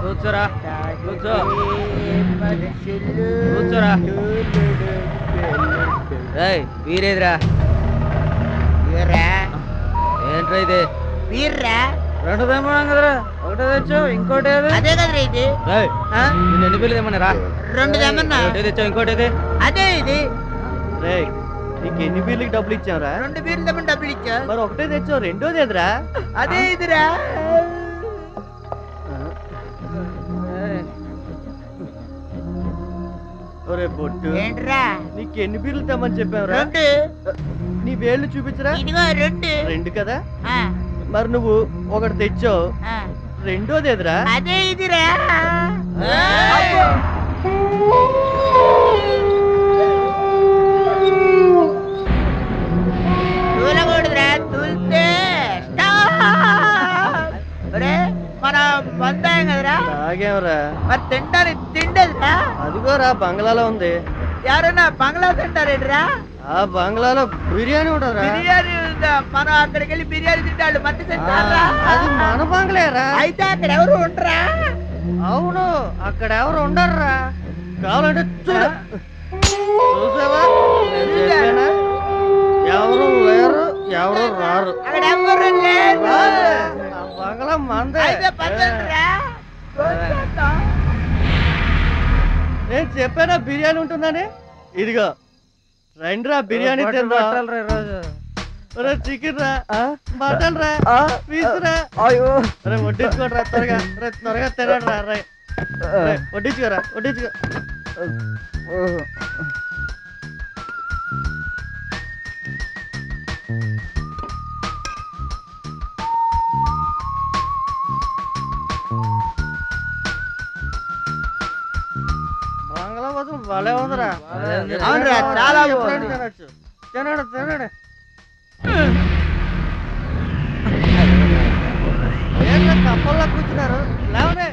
కూర్చోరా కూర్చో కూర్చోరా వీరేదిరా ఏంట్రా ఇది వీర్రా రెండు తెమ్మన్నాం కదరా ఒకటే తెచ్చావు ఇంకోటి అదే కదరా ఇది నేను ఎన్ని పిల్లలు తెమ్మన్నారా రెండు తెమ్మన్నా ఒకటే తెచ్చావు ఇంకోటి అదే ఇది నీకు ఎన్ని బీర్లకి డబ్బులు ఇచ్చావురా రెండు బీర్లు తెమ్మని డబ్బులు ఇచ్చా మరి ఒకటే తెచ్చావు రెండోది ఎదురా అదే ఇదిరా ఒరే బొట్టు ఏంట్రా నీకు ఎన్ని బీర్లు తెమ్మని చెప్పావురా రెండు నీ వేళ్ళు చూపించరా ఇదిగో రెండు రెండు కదా మరి నువ్వు ఒకటి తెచ్చావు రెండోది ఎదురా అదే ఇదిరా తూలకూడదురా తూలితే మనం పొందాం కదరా తాగేవరా మరి తింటానికి తిండదురా అదిగోరా బంగ్లాలో ఉంది ఎవరన్నా బంగ్లా తింటారేట్రా ఆ బంగ్లాలో బిర్యానీ ఉంటుందిరా బిర్యానీ ఉందా మనం అక్కడికి వెళ్ళి బిర్యానీ తింటాడు మట్టి తింటారా అది మన బంగ్లేరా అయితే అక్కడ ఎవరు ఉండరా అవును అక్కడ ఎవరు ఉండర్రా కావాలంటే చూసావా ఎవరు లేరు ఎవరు రారు అక్కడ ఎవరు లేరు బంగ్లా మందే అయితే పదండ్రా నేను చెప్పానా బిర్యానీ ఉంటుందని ఇదిగో రండిరా బిర్యానీ తిందాం చికెన్ రా మటన్ రా పీస్ రా వడ్డించుకోండి త్వరగా త్వరగా తినండి రా వడ్డించుకోరా వడ్డించుకో బంగ్లా కోసం భలే ఉందిరా అవునరా చాలా తినచ్చు తినడు తినడు ఏంటో కప్పల్లో కూర్చున్నారు లేవనే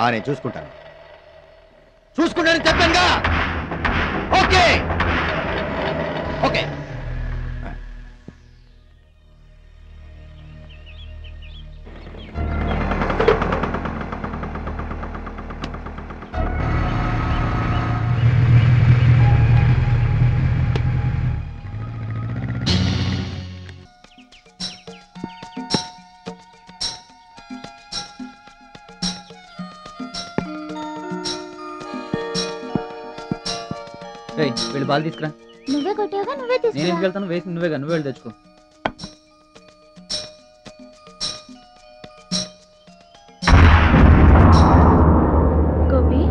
నేను చూసుకుంటాను చూసుకుంటానని చెప్పానుగా. ఓకే ఓకే వెళ్ళి బాల్ తీసుకురా. నువ్వే కొట్టావుగా, నువ్వే నేను తీసుకురా. ఎందుకు వెళ్తాను? వేసి నువ్వే వెళ్ళి తెచ్చుకో. గోపి,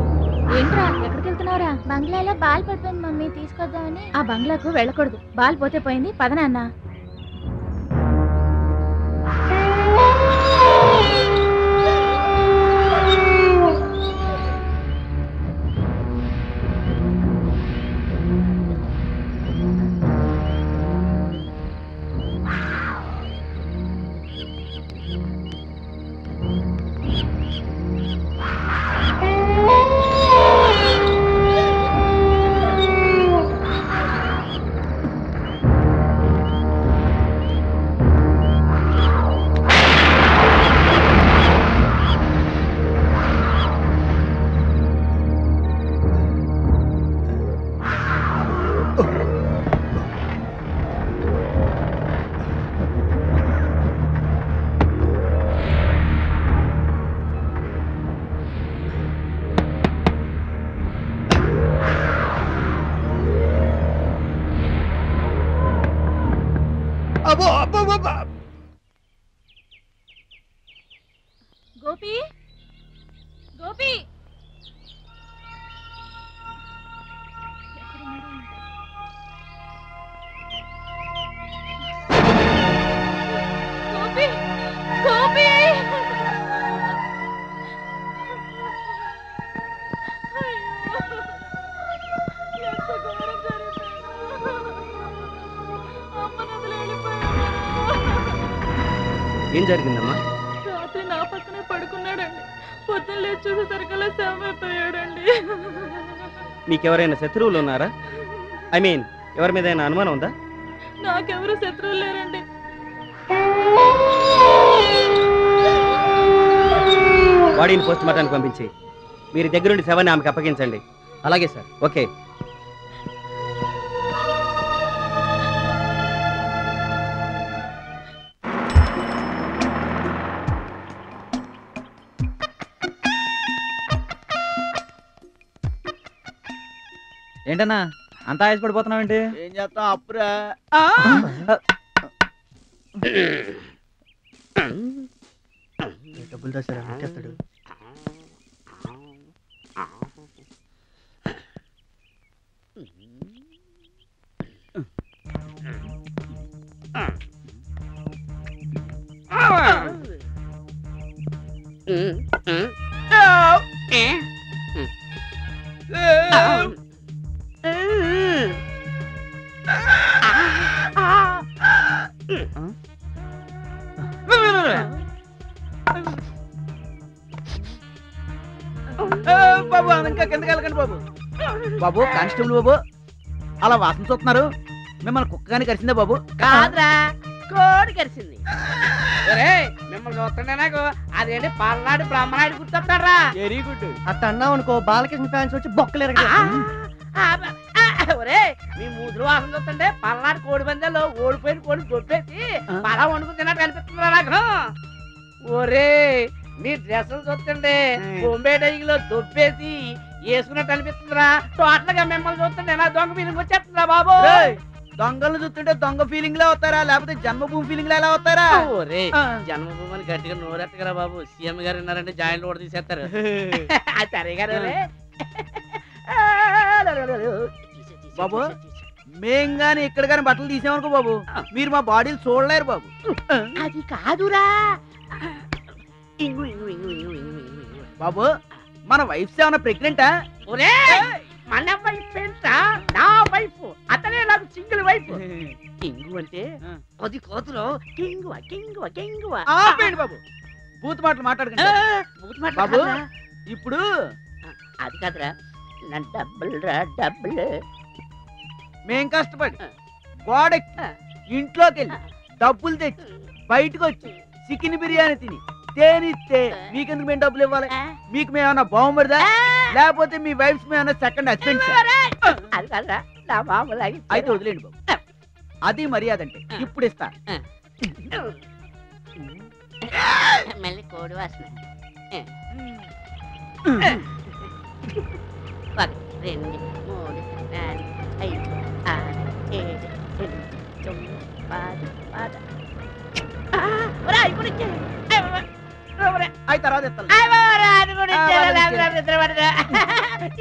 ఏంట్రా ఎక్కడికి వెళ్తున్నావురా? బంగ్లాలో బాల్ పడిపోయింది మమ్మీ, తీసుకొద్దామని. ఆ బంగ్లాకు వెళ్ళకూడదు, బాల్ పోతే పోయింది, పద నాన్న. గోపి, గోపి, గోపి, గోపి. ఏం జరిగిందమ్మా? రాత్రి నా పక్కనే పడుకున్నాడండి, పొద్దున్న లేచి చూసేసరికల్లా శవమైపోయాడండి. నీకెవరైనా శత్రువులు ఉన్నారా? ఐ మీన్ ఎవరి మీద అయినా అనుమానం ఉందా? నాకెవరు శత్రువులు లేరండి. బాడీని పోస్ట్ మార్టానికి పంపించి మీరు దగ్గరుండి శవాన్ని ఆమెకు అప్పగించండి. అలాగే సార్. ఓకే. ఏంటన్నా అంత ఆయాసపడిపోతున్నావేంటి? ఏం చేస్తాం అప్పురా. డబ్బులు దాసారా? పెట్టేస్తాడు. బాబు ఇంకా కిందకి వెళ్ళకండి బాబు. బాబు కానిస్టేబుల్ బాబు, అలా వాసన చూస్తున్నారు. మిమ్మల్ని కుక్క కానీ కరిసిందా బాబు? కాదురా, కోడి కరిసింది. మిమ్మల్ని చూస్తుండే నాకు అదేంటి పల్నాడు బ్రహ్మనాయుడు గుర్తొస్తారా? Very good. అట్ట అన్నావు అనుకో, బాలకృష్ణ ఫ్యాన్స్ వచ్చి బొక్కలేరు. ఒరే, మీ మూతులు వాసన చూస్తుంటే పల్నాడు కోడి పందాల్లో ఓడిపోయిన కోడి దొబ్బేసి పలా వండుకుని తిన్నట్టు అనిపిస్తుందా నాకు? ఒరే, మీ డ్రెస్సులు చూస్తుంటే బొంబే డైలో దొబ్బేసి వేసుకున్నట్టు అనిపిస్తుందిరా. టోటల్ గా మిమ్మల్ని చూస్తుంటే నా దొంగ ఫీలింగ్ వచ్చేస్తుందా బాబు? దొంగలు చూస్తుంటే దొంగ ఫీలింగ్ లో అవుతారా, లేకపోతే జన్మభూమి ఫీలింగ్ లో ఎలా అవుతారా? ఒరే, జన్మభూమి అని గట్టిగా నోరెత్తగరా బాబు. సీఎం గారు విన్నారంటే జాయింట్ కూడా తీసేస్తారు. సరే గారు బాబు, మేం గాని ఇక్కడ గాని బట్టలు తీసామనుకో బాబు, మీరు మా బాడీలు చూడలేరు బాబు. అది కాదురా. ఇంగు ఇంగు ఇంగు ఇంగు ఇంగు ఇంగు. బాబు, మన వైఫ్స్ ఏమన్నా ప్రెగ్నెంటా? ఒరే, మన వైఫ్ ఏంట్రా? నా వైఫ్. అతనే నాకు సింగిల్ వైఫ్. కింగు అంటే అది కోతులో కింగువ కింగువ కింగువ. ఆపేయండి బాబు, బూత్ మాటలు మాట్లాడకండి బాబు. ఇప్పుడు అది కాదురా, నా డబ్బులు రా డబ్బులు. మేం కష్టపడి గోడెక్కి ఇంట్లోకి వెళ్ళి డబ్బులు తెచ్చి బయటకు వచ్చి చికెన్ బిర్యానీ తిని తేనిస్తే మీకెందుకు మేము డబ్బులు ఇవ్వాలి? మీకు మేమన్నా బాగుపడదా, లేకపోతే మీ వైఫ్స్ మేమన్నా సెకండ్ హస్బెండ్? అది కాదురా, నా మామూలు అయితే వదిలేండి బాబు, అది మర్యాద అంటే. ఇప్పుడు ఇస్తా. మళ్ళీ కోడి వాసన. 1 2 3 4 కూడా ఇచ్చేయాలి. అయ్య బాబోయ్. రూపాయి. అయి తర్వాత ఇస్తాను. అయ్య బాబోయ్, అది కూడా ఇచ్చేయాలి. ఆ, వాళ్ళు లేకపోతే నిద్ర పడదు.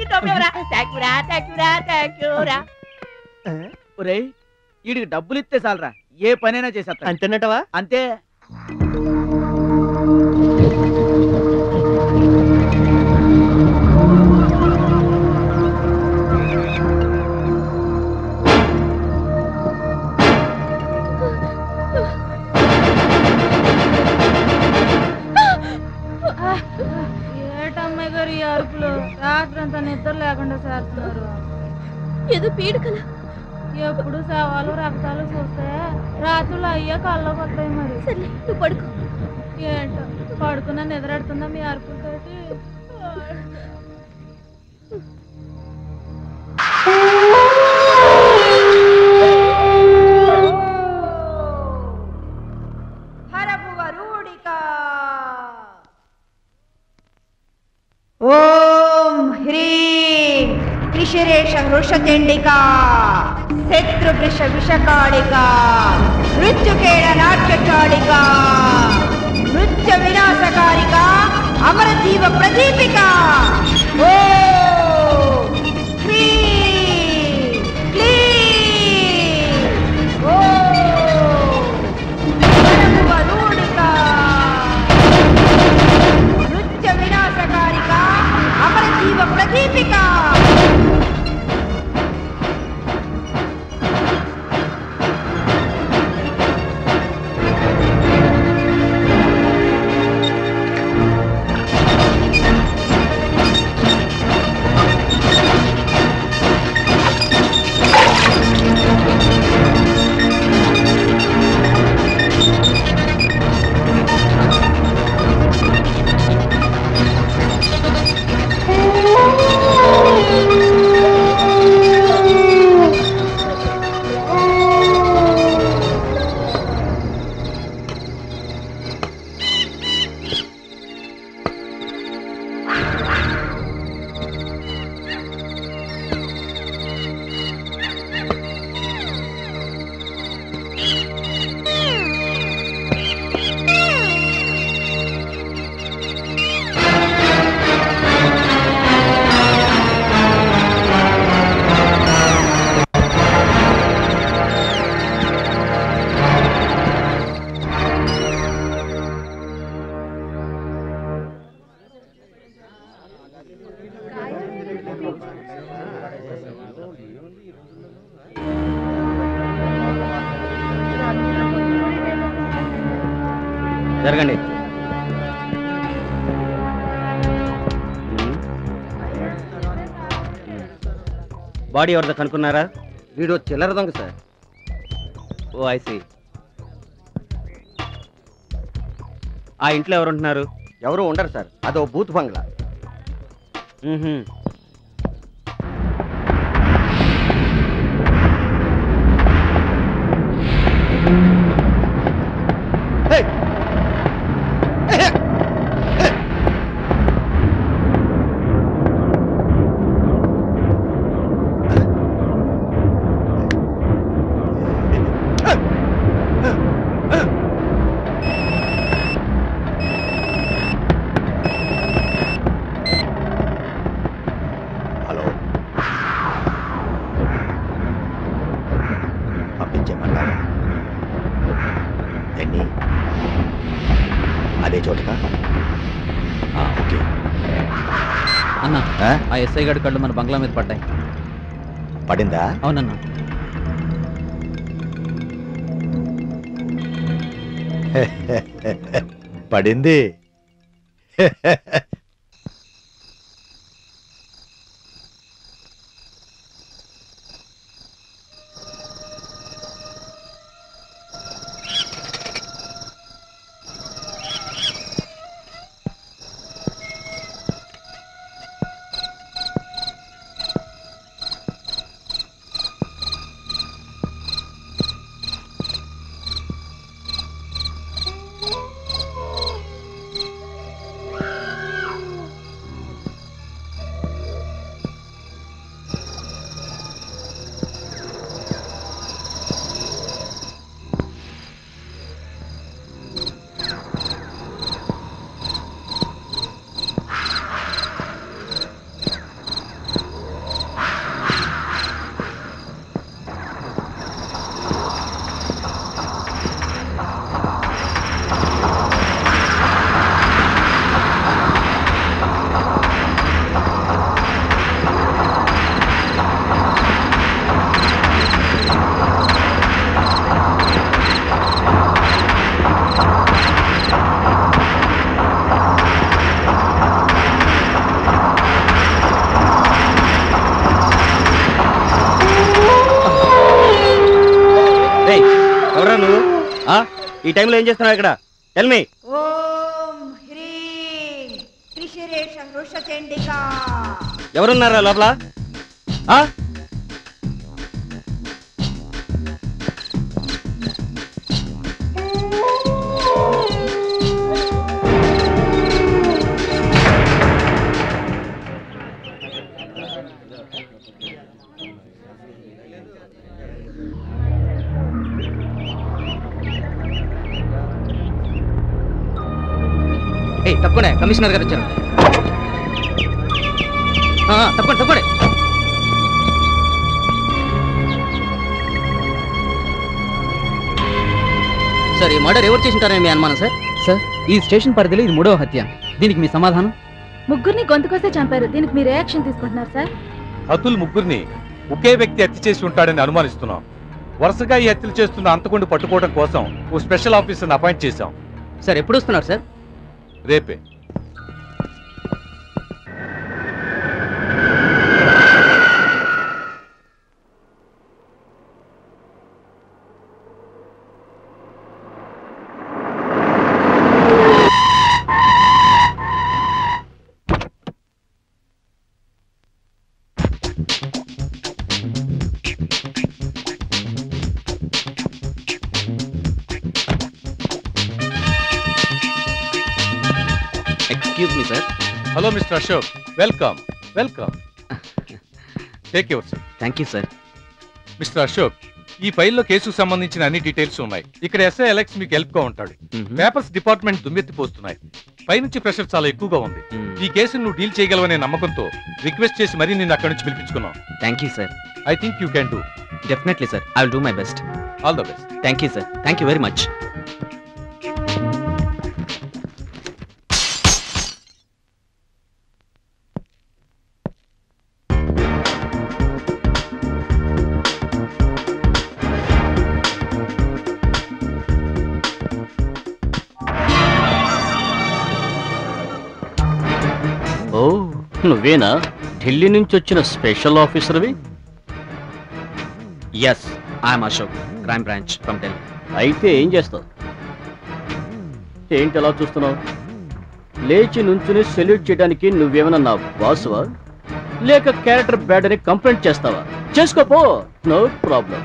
ఈ టోపీ ఎవరా? థాంక్ యూ రా, థాంక్ యూ రా, థాంక్ యూ రా. ఒరేయ్ వీడికి డబ్బులు ఇస్తే చాలరా ఏ పనైనా చేసేస్తా. అంతేనటవా? అంతే. ఏటమ్మాయి గారు ఈ అరుపులు రాత్రంతా నిద్ర లేకుండా చేస్తున్నారు. ఏదో పీడకల ఎప్పుడు శవాలు రక్తాలు చూస్తే రాత్రులు అయ్యా కళ్ళకి వస్తాయి. మరి సరే నువ్వు పడుకో. ఏంటో పడుకున్నా నిద్రడుతుందా మీ అరుపులతోటి? ఓం హ్రీం త్రిశిరేష వృషచండికా శత్రువృష విషకాళికా మృత్యుకేణ నాట్యకాళికా మృత్య వినాశకారికా అమరజీవ ప్రదీపికా. ఓం హ్రీం క్లీం ఓం హరమువరూఢికా మృత్య వినాశకారికా అమరజీవ ప్రదీపికా. జరగండి. బాడీ ఎవరిదో కనుక్కున్నారా? వీడు చిల్లర దొంగ సార్. ఓ ఐసి. ఆ ఇంట్లో ఎవరు ఉంటున్నారు? ఎవరు ఉండరు సార్, అదో బూత్ బంగ్లా. హలో, పంపించేమంటారా? ఎన్ని అదే చోటకా? ఓకే అన్న, ఆ? ఆ ఎస్ఐ గారి కళ్ళు మన బంగ్లా మీద పడ్డాయి. పడిందా? అవునన్నా. పడింది. ఈ టైంలో ఏం చేస్తున్నావు ఇక్కడ? Tell me. ఓం హ్రీం త్రిశిరేష వృషచండికా. ఎవరున్నారా లోపల? తప్పకుండా కమిషనర్ గారు వచ్చారు. తప్పకుండా తప్పకుండా. సార్ ఈ మర్డర్ ఎవరు చేసింటారని మీ అనుమానం సార్? సార్ ఈ స్టేషన్ పరిధిలో ఇది 3వ హత్య. దీనికి మీ సమాధానం? ముగ్గురిని గొంతుకొస్తే చంపారు. దీనికి మీరు ఏ యాక్షన్ తీసుకుంటున్నారు సార్? హతులు ముగ్గురిని ఒకే వ్యక్తి హత్య చేసి ఉంటాడని అనుమానిస్తున్నాం. వరుసగా ఈ హత్యలు చేస్తున్న అంతకుండా పట్టుకోవడం కోసం ఓ స్పెషల్ ఆఫీసర్ని అపాయింట్ చేశాం. సార్ ఎప్పుడు వస్తున్నారు సార్? రేపే. Excuse me sir. Hello mister Ashok, welcome welcome. Take your seat. Thank you sir. Mister Ashok, ఈ ఫైల్లో కేసుకు సంబంధించిన అన్ని డీటెయిల్స్ ఉన్నాయి. ఇక్కడ ఎస్ఐ అలెక్స్ మీకు హెల్ప్ గా ఉంటాడు. పేపర్స్ డిపార్ట్మెంట్ దుమ్మెత్తిపోస్తున్నాయి. పైనుంచి ప్రెషర్ చాలా ఎక్కువగా ఉంది. ఈ కేసును నువ్వు డీల్ చేయగలవనే నమ్మకంతో రిక్వెస్ట్ చేసి మరీ నిన్ను అక్కడి నుంచి పిలిపించుకున్నాం. Thank you sir. I think you can do. Definitely sir, I will do my best. All the best. Thank you sir. Thank you very much. ఓ, నువ్వేనా ఢిల్లీ నుంచి వచ్చిన స్పెషల్ ఆఫీసర్వి? Yes, I'm Ashok, crime branch from Delhi. అయితే ఏం చేస్తావు? ఏంటి అలా చూస్తున్నావు? లేచి నుంచుని సెల్యూట్ చేయడానికి నువ్వేమన్నా నా బాసువా, లేక క్యారెక్టర్ బ్యాడ్ అని కంప్లైంట్ చేస్తావా? చేసుకోపో, నో ప్రాబ్లం.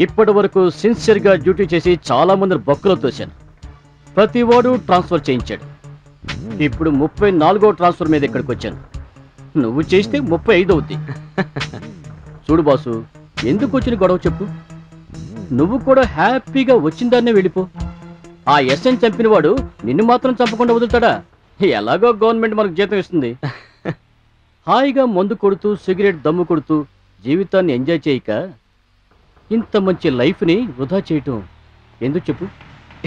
ఇప్పటి వరకు సిన్సియర్గా డ్యూటీ చేసి చాలా మంది బొక్కలు తోశాను. ప్రతి వాడు ట్రాన్స్ఫర్ చేయించాడు. ఇప్పుడు 34వ ట్రాన్స్ఫర్ మీద ఇక్కడికి వచ్చాను. నువ్వు చేస్తే 35 అవుద్ది. చూడు బాసు, ఎందుకు వచ్చిన గొడవ చెప్పు. నువ్వు కూడా హ్యాపీగా వచ్చిందాన్నే వెళ్ళిపో. ఆ ఎస్ఎన్ చంపినవాడు నిన్ను మాత్రం చంపకుండా వదులుతాడా? ఎలాగో గవర్నమెంట్ మనకు జీతం ఇస్తుంది. హాయిగా మందు కొడుతూ సిగరెట్ దమ్ము కొడుతూ జీవితాన్ని ఎంజాయ్ చేయక ఇంత మంచి లైఫ్ని వృధా చేయటం ఎందుకు చెప్పు?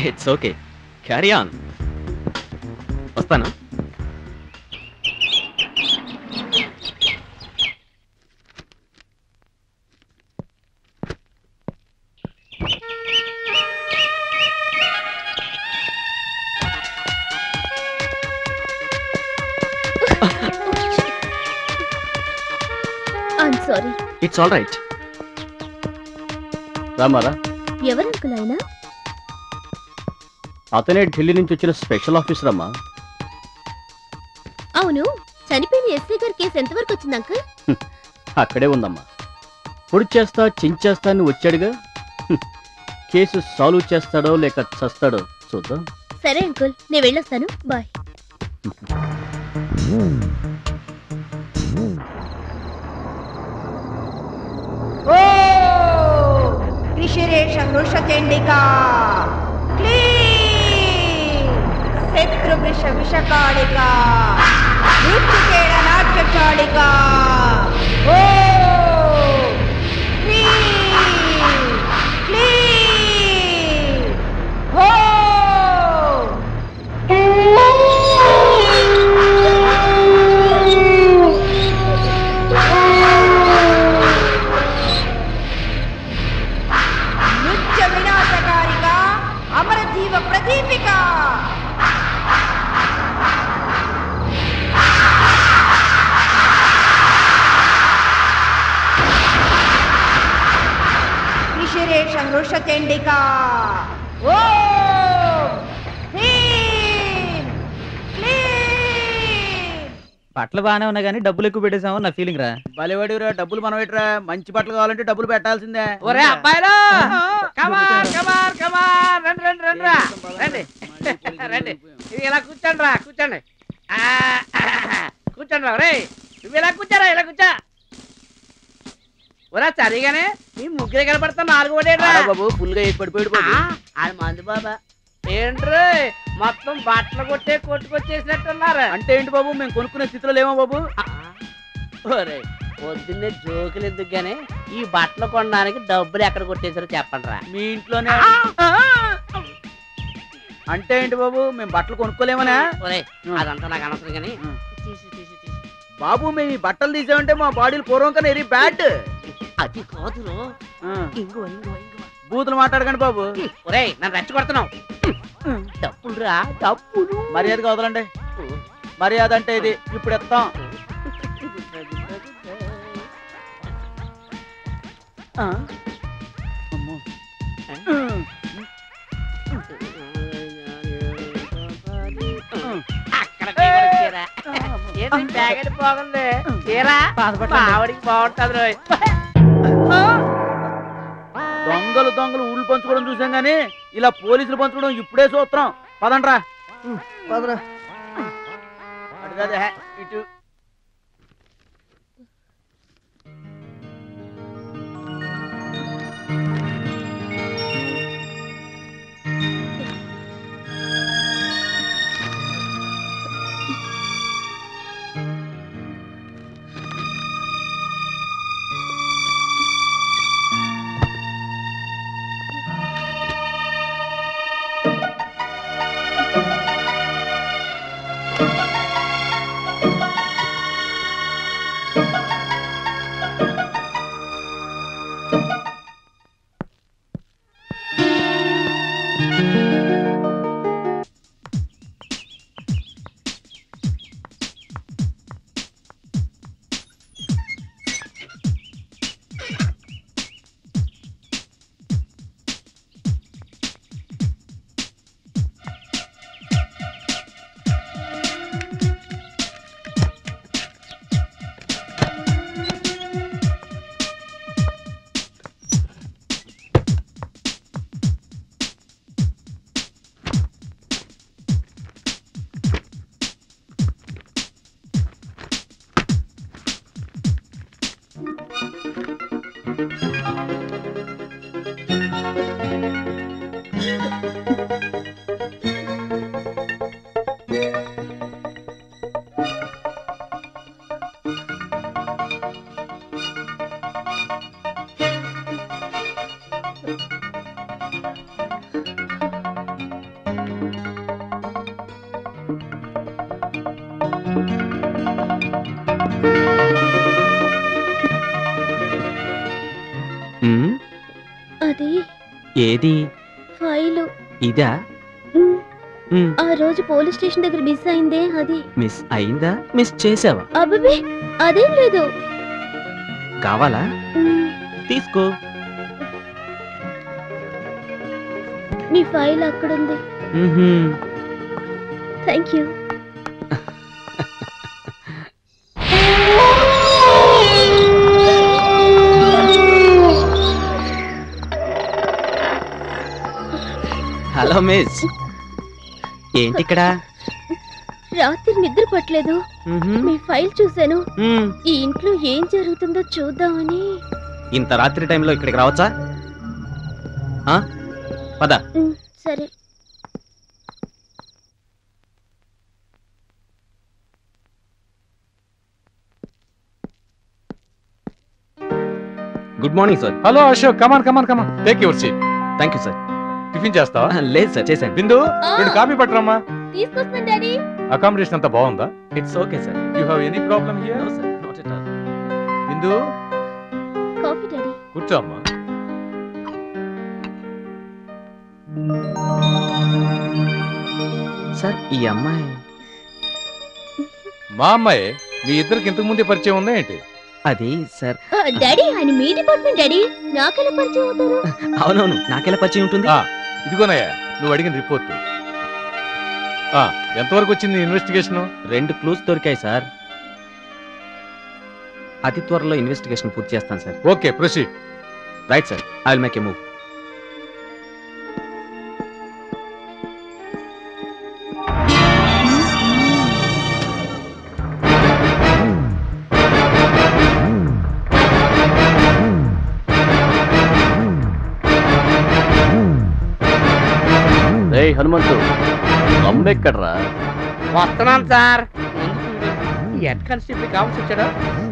It's okay, carry on. వస్తాను. I'm sorry. It's all right. రామారా, ఎవరు అంకుల్ ఆయన? అతనే ఢిల్లీ నుంచి వచ్చిన స్పెషల్ ఆఫీసర్ అమ్మా. అవును, చనిపోయిన ఎస్ఐ గారి కేసు ఎంతవరకు వచ్చింది అంకుల్? అక్కడే ఉందమ్మా. పొడి చేస్తా చించేస్తా అని వచ్చాడుగా. కేసు సాల్వ్ చేస్తాడో లేక చస్తాడో చూద్దాం. సరే అంకుల్, నేను వెళ్ళొస్తాను. బాయ్. త్రిశిరేష వృషచండికా. క్లీం శత్రువృష విషకాళికా. మృత్యుకేణ నాట్యచాళికా. ఓం హ్రీం క్లీం ఓం. నృత్య వినాశకారికా. అమరజీవ ప్రదీపికా. వృషచండికా ఓం హ్రీం క్లీం. బట్టలు బాగానే ఉన్నాయి కానీ డబ్బులు ఎక్కువ పెట్టేసామో నా ఫీలింగ్ రా. బలివాడిరా, డబ్బులు మనం ఎట్రా? మంచి బట్టలు కావాలంటే డబ్బులు పెట్టాల్సిందే. ఒరే అబ్బాయిలు కమాన్ కమాన్ కమాన్ రండి రండి రండి రా రండి రండి ఇది ఇలా కూర్చోండి రా కూర్చోండి కూర్చోండి రా ఒరే నువ్వు ఇలా కూర్చోరా ఇలా కూర్చో ఒరా సరిగానే నీ ముగ్గురే కనపడతా 4 ఓడేడ్రా బాబు ఫుల్ గా వేసి పడిపోయాడు బాబు. అది మంది బాబా ఏంట్రీ మొత్తం బట్టలు కొట్టే కొట్టుకొచ్చేసినట్టున్నారు. అంటే ఏంటి బాబు, మేము కొనుక్కునే స్థితిలో లేమా బాబు? ఒరే పొద్దున్నే జోకులు ఎందుకు గానీ ఈ బట్టలు కొనడానికి డబ్బులు ఎక్కడ కొట్టేసారో చెప్పండి రా. మీ ఇంట్లోనే. అంటే ఏంటి బాబు, మేము బట్టలు కొనుక్కోలేమనా? ఒరే అదంతా నాకు అనవసరం కానీ తీసి తీసి తీసి బాబు మేము ఈ బట్టలు తీసామంటే మా బాడీలు పూర్వం కన్నా ఎరీ బ్యాడ్. అది కాదురో ఇంకో ఇంకో ఇంకో బూతులు మాట్లాడకండి బాబు. ఒరే నన్ను రెచ్చగొడుతున్నావు. డబ్బులు రా డబ్బులు. మర్యాదగా వదలండి. మర్యాద అంటే ఇది ఇప్పుడు ఎత్తాం. అక్కడ ఏంటి బ్యాగెట్ బాగుంది చీరా ఆవిడికి బాగుంటది రోయ్. దొంగలు దొంగలు ఊళ్ళు పంచుకోవడం చూసాం గానీ ఇలా పోలీసులు పంచుకోవడం ఇప్పుడే చూస్తున్నాం. పదండ్రా పదరా. అటు కాదు ఇటు. అది ఏది ఫైలు ఇదా? ఆ రోజు పోలీస్ స్టేషన్ దగ్గర మిస్ అయిందే అది. మిస్ అయిందా? మిస్ చేసావా? అబ్బే అదేం లేదు. కావాలా? తీసుకో. మీ ఫైల్ అక్కడుంది. Thank you. హలో మిస్, ఏంటి ఇక్కడ? రాత్రి నిద్ర పట్టలేదు. మీ ఫైల్ చూశాను. ఈ ఇంట్లో ఏం జరుగుతుందో చూద్దామని. ఇంత రాత్రి టైంలో ఇక్కడికి రావచ్చా? పద. సరే. Good morning sir. Hello Ashok, come on come on come on, take your seat. Thank you sir. Tiffin చేస్తావా? లేదు సార్, చేశాను. బిందు, 2 కాఫీ పట్టరమ్మా. తీసుకొస్తాను డాడీ. అకామిడేషన్ అంతా బాగుందా? It's okay sir. You have any problem here? No sir, not at all. Bindu, coffee daddy. కూర్చో అమ్మా. Sir ఈ అమ్మాయి మా అమ్మాయి మీ ఇద్దరికి ఇంతకు ముందే పరిచయం ఉందా ఏంటి? అది సార్ డాడీ ఆయన మీ డిపార్ట్మెంట్ డాడీ నాకెలా పరిచయం అవుతారు? అవునవును నాకెలా పరిచయం ఉంటుంది? ఇదిగోనయ్యా నువ్వు అడిగిన రిపోర్ట్. ఎంతవరకు వచ్చింది ఇన్వెస్టిగేషన్? 2 క్లూస్ దొరికాయి సార్. అతి త్వరలో ఇన్వెస్టిగేషన్ పూర్తి చేస్తాను sir. Okay proceed. Right sir, I will make a move. Hanumanthu అమ్మెక్కడ్రా? వస్తున్నాను సార్. హెడ్ కానిస్టేబుల్ కావాల్సి వచ్చాడు.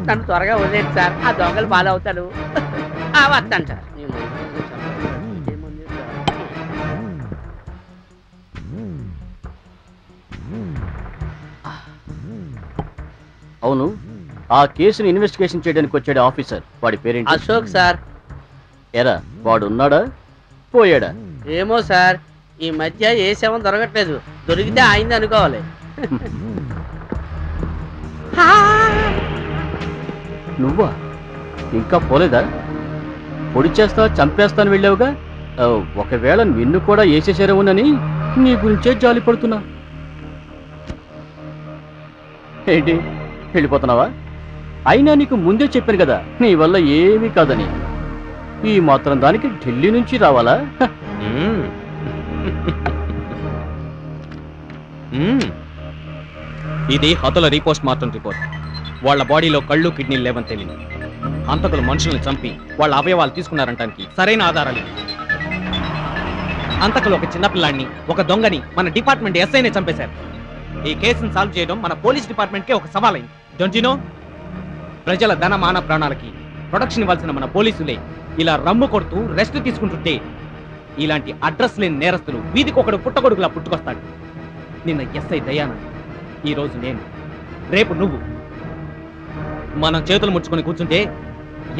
నన్ను త్వరగా వదిలేదు సార్, ఆ దొంగలు ఫాలో అవుతాడు. వస్తాను సార్. అవును, ఆ కేసుని ఇన్వెస్టిగేషన్ చేయడానికి వచ్చాడు ఆఫీసర్, వాడి పేరేంటి? అశోక్ సార్. ఎరా వాడు ఉన్నాడా పోయాడా? ఏమో సార్, ఈ మధ్య ఏ శవం దొరకట్లేదు. దొరికితే అయింది అనుకోవాలి. నువ్వా? ఇంకా పోలేదా? పొడి చేస్తా చంపేస్తాను వెళ్ళావుగా. ఒకవేళ నిన్ను కూడా వేసేసారేమోనని నీ గురించే జాలి పడుతున్నా. ఏంటి వెళ్ళిపోతున్నావా? అయినా నీకు ముందే చెప్పాను కదా నీ వల్ల ఏమీ కాదని. ఈ మాత్రం దానికి ఢిల్లీ నుంచి రావాలా? ఇది హతుల రీపోస్ట్ మార్టం రిపోర్ట్. వాళ్ళ బాడీలో కళ్ళు కిడ్నీలు లేవని తెలియదు. హంతకులు మనుషుల్ని చంపి వాళ్ళ అవయవాలు తీసుకున్నారంటానికి సరైన ఆధారాలు. హంతకులు ఒక చిన్నపిల్లాడిని, ఒక దొంగని మన డిపార్ట్మెంట్ ఎస్ఐనే చంపేశారు. ఈ కేసును సాల్వ్ చేయడం మన పోలీస్ డిపార్ట్మెంట్కే ఒక సవాలైంది. Don't you know? ప్రజల ధన మాన ప్రాణాలకి ప్రొటెక్షన్ ఇవ్వాల్సిన మన పోలీసులే ఇలా రమ్ము కొడుతూ రెస్ట్ తీసుకుంటుంటే ఇలాంటి అడ్రస్ లేని నేరస్తులు వీధికొకడు పుట్టగొడుగులా పుట్టుకొస్తాడు. నిన్న ఎస్ఐ దయానంద్, ఈరోజు నేను, రేపు నువ్వు. మనం చేతులు ముడుచుకొని కూర్చుంటే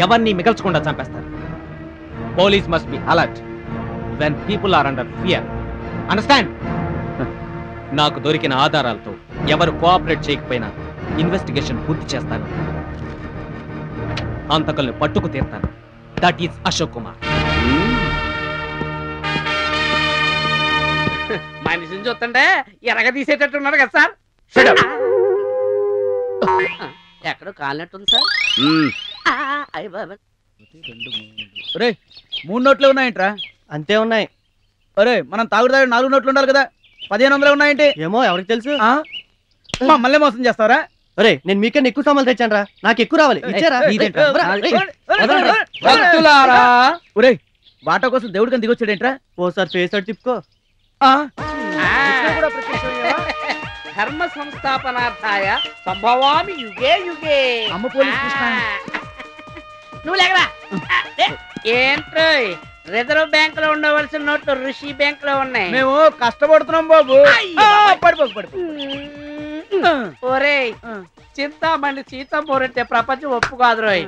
ఎవరిని మిగల్చకుండా చంపేస్తారు. Police must be alert when people are under fear. Understand? నాకు దొరికిన ఆధారాలతో ఎవరు కోఆపరేట్ చేయకపోయినా ఇన్వెస్టిగేషన్ పూర్తి చేస్తాను. హంతకుల్ని పట్టుకు తీర్తాను. That is Ashok Kumar. మనిషిని చూస్తుంటే ఎరగ తీసేటట్టున్నారు కదా సార్. ఎక్కడో కాలినట్టుంది సార్. ఒరే 3 నోట్లే ఉన్నాయంట్రా? అంతే ఉన్నాయి. ఒరే మనం తాగుడు 4 నోట్లు ఉండాలి కదా, 1500 ఉన్నాయంటే? ఏమో ఎవరికి తెలుసు. మమ్మల్ని మోసం చేస్తారా? ఒరే నేను మీకన్నా ఎక్కువ సామాన్లు తెచ్చాను రా, నాకు ఎక్కువ రావాలి. ఒరే వాటా కోసం దేవుడి కని దిగొచ్చాడేంట్రా? ఓసారి ఫేస్ అటు తిప్పుకో. ధర్మ సంస్థాపనార్థాయ సంభవామి యుగే యుగే. అమ్మ పోలీస్ కృష్ణ. నువ్వు లేకరా. ఏంట్రో రిజర్వ్ బ్యాంక్ లో ఉండవలసిన నోట్లు ఋషి బ్యాంక్ లో ఉన్నాయి. మేము కష్టపడుతున్నాం బాబు. ఒరే చింతామణి సీతమ్మోరంటే ప్రపంచం ఒప్పు కాదు రోయ్.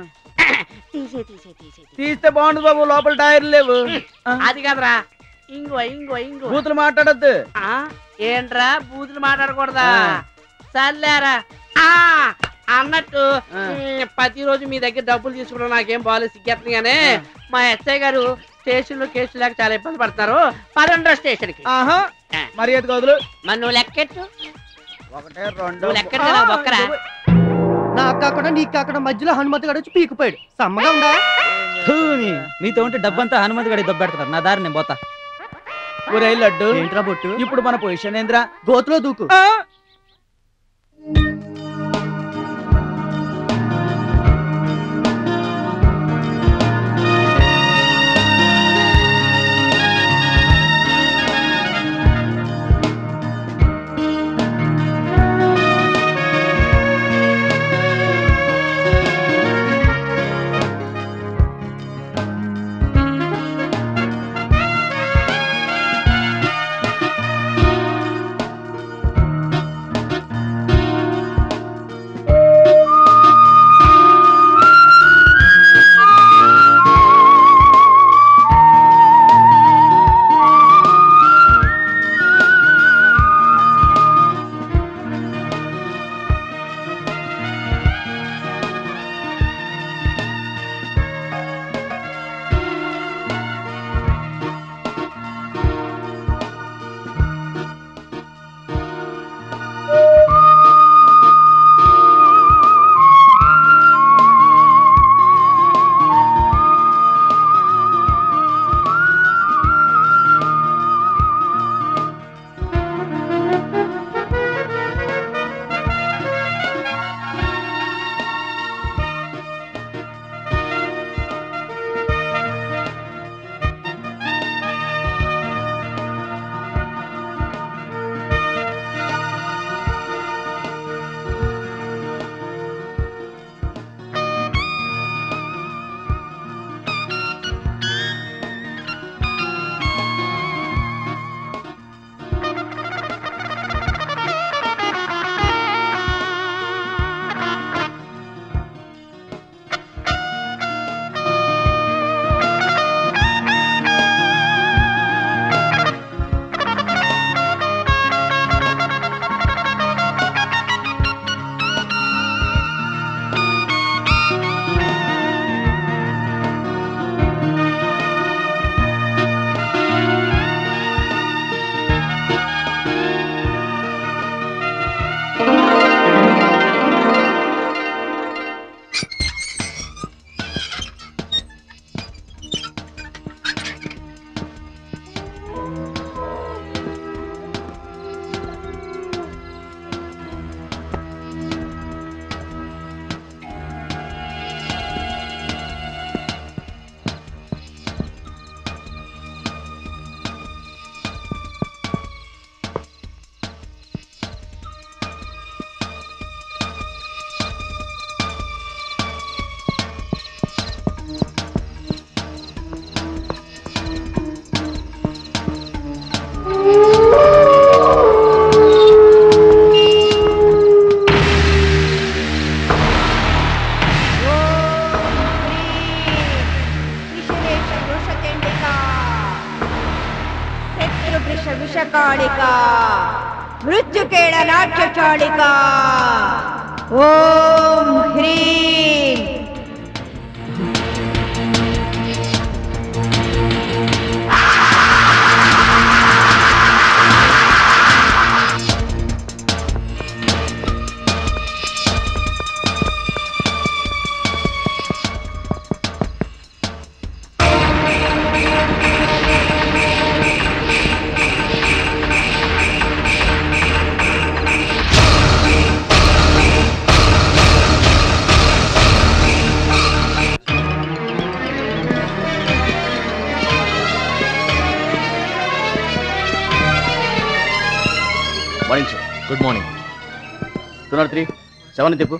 తీస్తే బాగుండు బాబు, లోపల టైర్లు లేవు. అది కాదురా, ఇంగో ఇంగో ఇంగో బూతులు మాట్లాడద్దు. ఏంట్రా బూతులు మాట్లాడకూడదా? సర్లేరా. అన్నట్టు ప్రతిరోజు మీ దగ్గర డబ్బులు తీసుకోవడం నాకేం బాగాలేదు, సిగ్గేస్తుంది. కానీ మా ఎస్ఐ గారు స్టేషన్ లో కేసు లేక చాలా ఇబ్బంది పడతారు. 12 స్టేషన్ కి. మరి అది కాదులు. మరి నువ్వు లెక్కెట్టు. 1 2 నువ్వు లెక్కెట్టు బొక్కరా. నాకు కాకుండా నీకు కాకుండా మధ్యలో హనుమంతు గడు వచ్చి పీకిపోయాడు. సమ్మగా ఉందా? మీతో ఉంటే డబ్బంతా హనుమంతు గడి దొబ్బెడతారు. నా దారి నేను పోతా. ఒరే లడ్డు, ఏంట్రా బొట్టు? ఇప్పుడు మన పొజిషన్ ఏంద్రా? గోతులో దూకు. కాళికా మృత్యుకేళ నాట్య చాళికా ఓం హ్రీం. Morning sir. Good morning. 203 7 తిప్పు.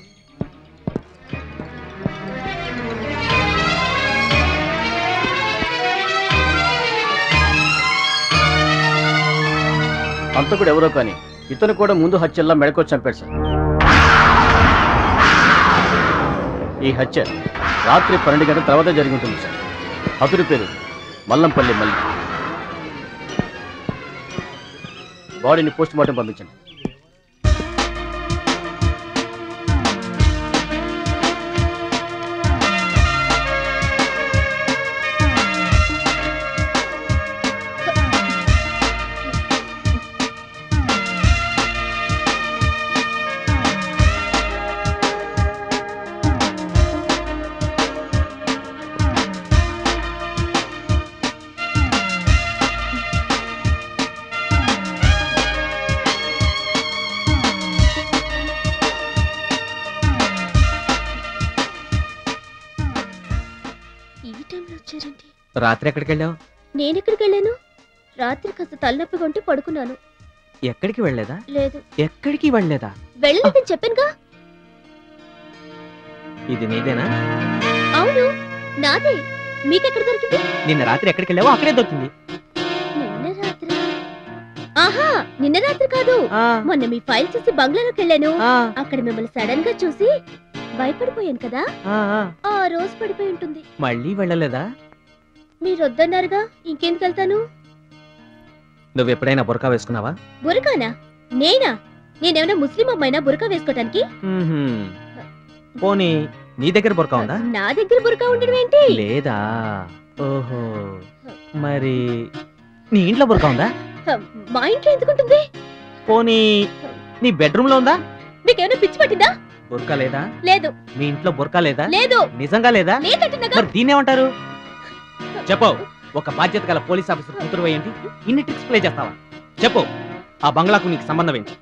అంతకుడు ఎవరో కానీ ఇతను కూడా ముందు హత్యల్లా మెడకొచ్చి చంపాడు సార్. ఈ హత్య రాత్రి 12 గంటల తర్వాత జరిగి ఉంటుంది సార్. అతడి పేరు మల్లంపల్లి మల్లి. బాడీని పోస్ట్ మార్టం పంపించండి. రాత్రి ఎక్కడికి వెళ్ళావు? నేనెక్కడికి వెళ్ళాను? రాత్రి కాస్త తలనొప్పిగా ఉంటే పడుకున్నాను. ఎక్కడికి వెళ్ళలేదా? లేదు. ఎక్కడికి వెళ్ళలేదా? వెళ్ళలేదని చెప్పానుగా. ఇది నీదేనా? అవును, నాదే. మీకెక్కడ దొరికింది? నిన్న రాత్రి ఎక్కడికి వెళ్ళావో అక్కడే దొరికింది. నిన్న రాత్రి? ఆహా, నిన్న రాత్రి కాదు. మొన్న మీ ఫైల్ చూసి బంగ్లాలోకి వెళ్ళాను. అక్కడ మిమ్మల్ని సడన్ గా చూసి భయపడిపోయాను కదా, ఆ రోజు పడిపోయి ఉంటుంది. మళ్ళీ వెళ్ళలేదా? మీరు వద్దన్నారుగా, ఇంకెందుకు వెళ్తాను? నువ్వు ఎప్పుడైనా బురకా వేసుకున్నావా? బురకానా? నేనా? నేనేమైనా ముస్లిం అమ్మాయినా బురకా వేసుకోవటానికి? పోనీ నీ దగ్గర బురకా ఉందా? నా దగ్గర బురకా ఉండడం ఏంటి? లేదా? ఓహో, మరి నీ ఇంట్లో బురకా ఉందా? మా ఇంట్లో ఎందుకుంటుంది? పోనీ నీ బెడ్రూమ్ లో ఉందా? మీకేమైనా పిచ్చి పట్టిందా? బురకా లేదా? లేదు. మీ ఇంట్లో బురకా లేదా? లేదు. నిజంగా లేదా? లేదంటున్నాగా. మరి దీన్నేమంటారు? చెప్పు. ఒక బాధ్యత గల పోలీస్ ఆఫీసర్ కూతురు ఏంటి ఇన్ని ట్రిక్స్ ప్లే చేస్తావా? చెప్పు. ఆ బంగ్లాకు నీకు సంబంధం ఏంటి?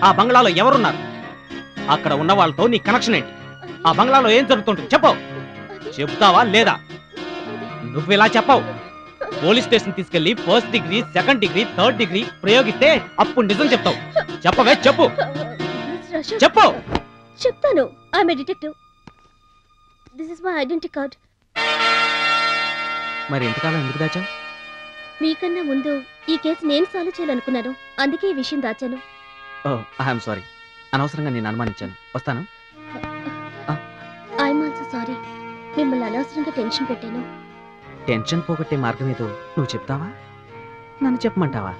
ఆ బంగ్లాలో ఎవరున్నారు? అక్కడ ఉన్న వాళ్ళతో నీ కనెక్షన్ ఏంటి? ఆ బంగ్లాలో ఏం జరుగుతుంటుంది? చెప్పు. చెప్తావా లేదా? నువ్వు ఇలా చెప్పవు. పోలీస్ స్టేషన్ తీసుకెళ్లి 1st degree 2nd degree 3rd degree ప్రయోగిస్తే అప్పుడు నిజం చెప్తావు. చెప్పవే, చెప్పు. చెప్పు. చెప్తాను. I'm a detective. This is my identity card. మరి ఎంతకాలం ఎందుకు దాచావు? మీకన్నా ముందు ఈ కేసు నేను సాల్వ్ చేయాలనుకున్నాను, అందుకే ఈ విషయం దాచాను. ఐఎమ్ సారీ, అనవసరంగా నేను అనుమానించాను. వస్తాను. ఐఎమ్ ఆల్సో సారీ, మిమ్మల్ని అనవసరంగా టెన్షన్ పెట్టాను. టెన్షన్ పోగొట్టే మార్గం ఏదో నువ్వు చెప్తావా, నన్ను చెప్పమంటావా?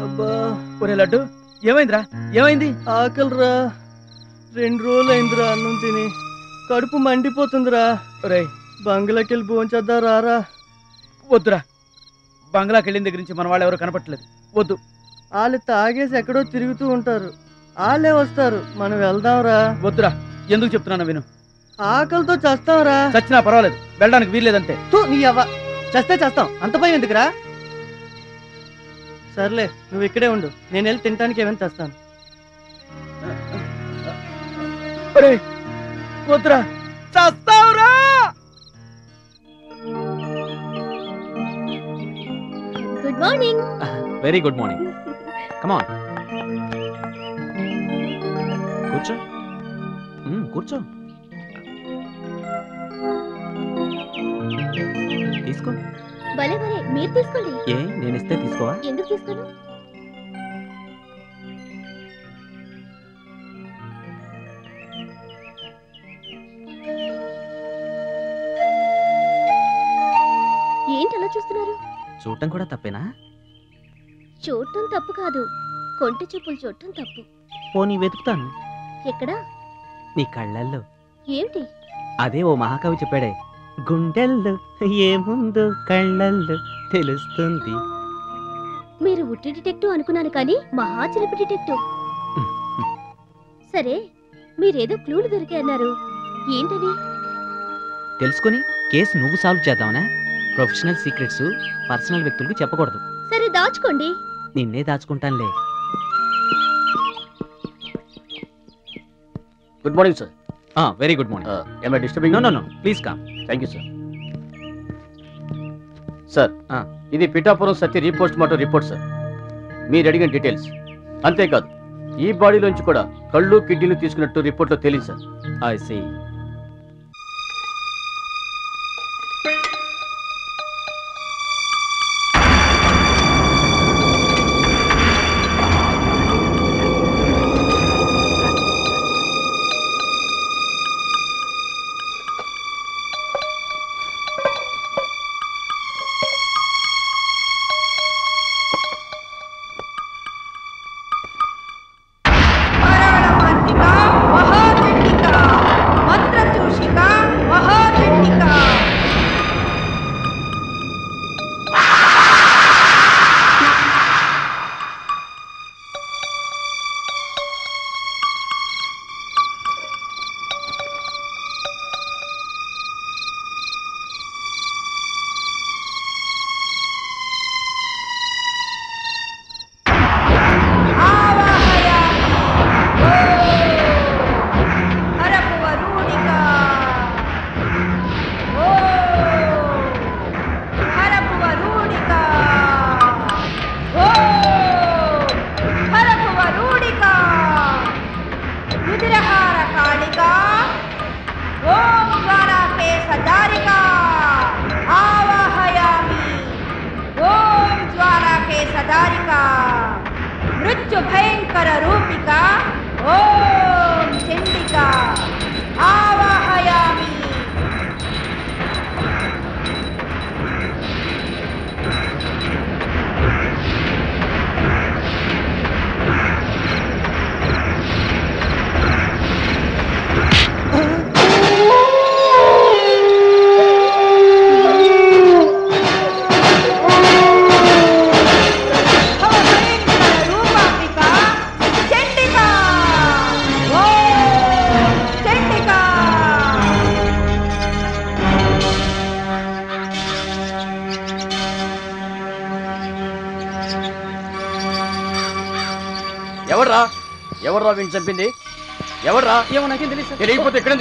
అబ్బా, ఒరే లడ్డు, ఏమైందిరా? ఏమైంది? ఆకలిరా, 2 రోజులు అయిందిరా అన్నం తిని, కడుపు మండిపోతుందిరా. రే, బంగ్లాకి వెళ్ళి భోంచేద్దా రారా? వద్దురా, బంగ్లాకి వెళ్ళిన దగ్గర నుంచి మన వాళ్ళు ఎవరు కనపట్లేదు. వద్దు. వాళ్ళు తాగేసి ఎక్కడో తిరుగుతూ ఉంటారు, వాళ్ళే వస్తారు, మనం వెళ్దాంరా. వద్దురా, ఎందుకు చెప్తున్నాను విను. ఆకలితో చస్తాంరా. చచ్చినా పర్వాలేదు, వెళ్ళడానికి వీల్లేదంటే. నీ అవ్వ, చస్తే చేస్తాం, అంత భయం ఎందుకురా? సర్లే, నువ్వు ఇక్కడే ఉండు, నేను వెళ్ళి తినడానికి ఏమైనా తెస్తాను. వద్దురా, చస్తావురా. Good morning. Very good morning. Come on, కూర్చో. కూర్చో, తీసుకో. భలే భలే, మీరు తీసుకోండి. ఏ, నేను ఇస్తే తీసుకోవా? ఎందుకు తీసుకోను? చూడటం కూడా తప్పేనా? చూడటం తప్పు కాదు, కొంటి చూపులు చూడటం తప్పు. పోనీ వెతుకుతాను. ఎక్కడా? నీ కళ్ళల్లో. ఏమిటి? అదే ఓ మహాకవి చెప్పాడే, గుండెల్లో ఏముందో కళ్ళల్లో తెలుస్తుంది. మీరు ఉట్టి డిటెక్టివ్ అనుకున్నాను కానీ మహా చిలిపి డిటెక్టివ్. సరే, మీరేదో క్లూలు దొరికాయి అన్నారు, ఏంటవి? తెలుసుకొని కేసు నువ్వు సాల్వ్ చేద్దామనా? ప్రొఫెషనల్ సీక్రెట్స్ పర్సనల్ వ్యక్తులకు చెప్పకూడదు. సరే, దాచుకోండి. నిన్నే దాచుకుంటానులే. Good morning sir. Very good morning. am I disturbing you? No please come. Thank you sir. Sir, ఇది పిఠాపురం సత్య రీపోస్ట్ మార్టం రిపోర్ట్ సార్. మీరు అడిగిన డీటెయిల్స్. అంతేకాదు, ఈ బాడీలోంచి కూడా కళ్ళు కిడ్నీలు తీసుకున్నట్టు రిపోర్ట్లో తేలింది సార్. I see. మృత్యు భయంకర రూపిక ఓం చండిక ఆవాహయామి. ఎవర్రా వీడిని చంపింది? ఎవర్రా? ఏమో నాకేం తెలియదు. తెలియకపోతే ఎక్కడ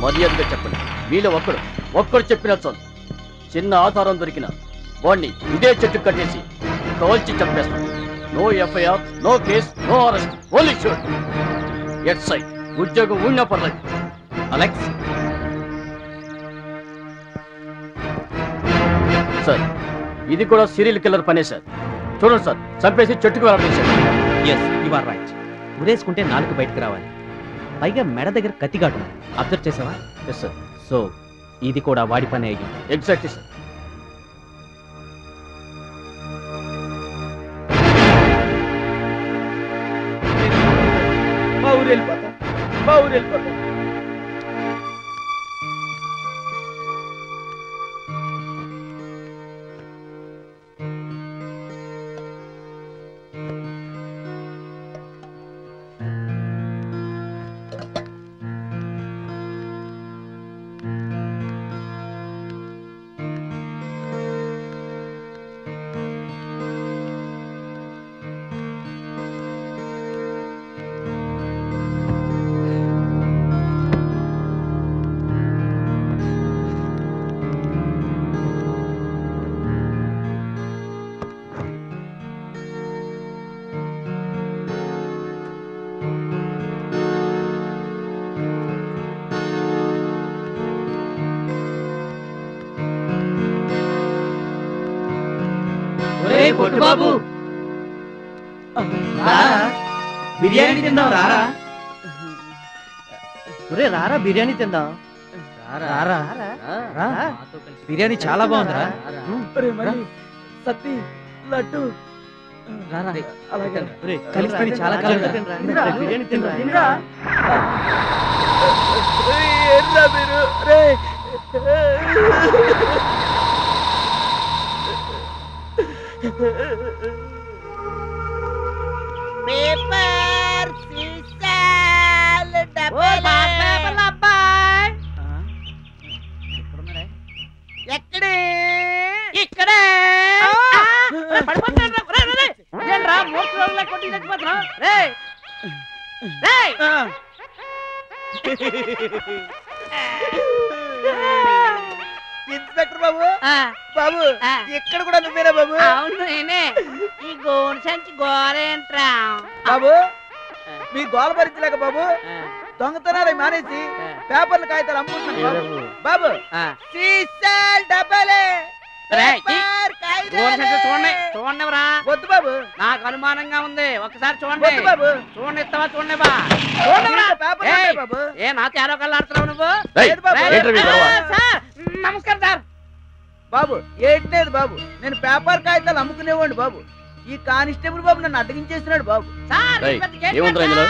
మర్యాదగా చెప్పండి. వీళ్ళు ఒక్కడు చెప్పిన చాలు. చిన్న ఆధారం దొరికిన వాడిని ఇదే చెట్టు కట్టేసి కాల్చి చంపేస్తాం. No FIR, no case, no arrest, only shoot. SI ఉద్యోగం ఉన్నా పర్లేదు. అలెక్స్ సార్, ఇది కూడా సీరియల్ కిల్లర్ పనే సార్. చూడండి సార్, చంపేసి చెట్టుకు వెళ్ళారు. Yes, you are right. ఉరేసుకుంటే నాలుగు బయటకు రావాలి. పైగా మెడ దగ్గర కత్తిగాటు అబ్జర్వ్ చేసావా? Yes sir. సో ఇది కూడా వాడి పని అయ్యింది. Exactly sir. మా ఊరు వెళ్ళిపోతా. బాబు బిర్యానీ తిందాం రారా. ఒరే రారా బిర్యానీ తిందాం. రారా బిర్యానీ చాలా బాగుందిరా. సత్తి లడ్డు రారా అలాగే ఒరే కలిసిపోయి చాలా కాలం తినరా, బిర్యానీ తినరా. ఏంట్రా మీరు రే పేపర్ సీసాల్ డబ్బాలు అబ్బాయి ఎక్కడే ఇక్కడే ఏంట్రా మూడు రోజుల కొట్టి చచ్చిపోతున్నావు రే ఇన్స్పెక్టర్ బాబు బాబు ఇక్కడ కూడా నువ్వేనా బాబు? అవును నేనే. ఈ గోను సంచి గోరేంట్రా బాబు మీ గోల భరించలేక బాబు దొంగతనాలు మానేసి పేపర్లు కాగితాలు అమ్ముకుంటున్నాను బాబు. సీసాలు డబ్బాలే చూడండి చూడండివరా. వద్దు బాబు, నాకు అనుమానంగా ఉంది. ఒకసారి చూడండి. వద్దు బాబు, చూడండి ఇస్తావా? చూడండి బా. పేపర్లు ఉంటాయి బాబు. ఏ నా తేడా కళ్ళాడుతున్నావు నువ్వు? లేదు బాబు. సార్ నమస్కారం సార్. బాబు ఏంటలేదు బాబు, నేను పేపర్ కాగితాలు అమ్ముకునేవాడిని బాబు. ఈ కానిస్టేబుల్ బాబు నన్ను అడ్డగించేస్తున్నాడు బాబు. సార్ రేయ్, ఏముందిరా ఇందులో?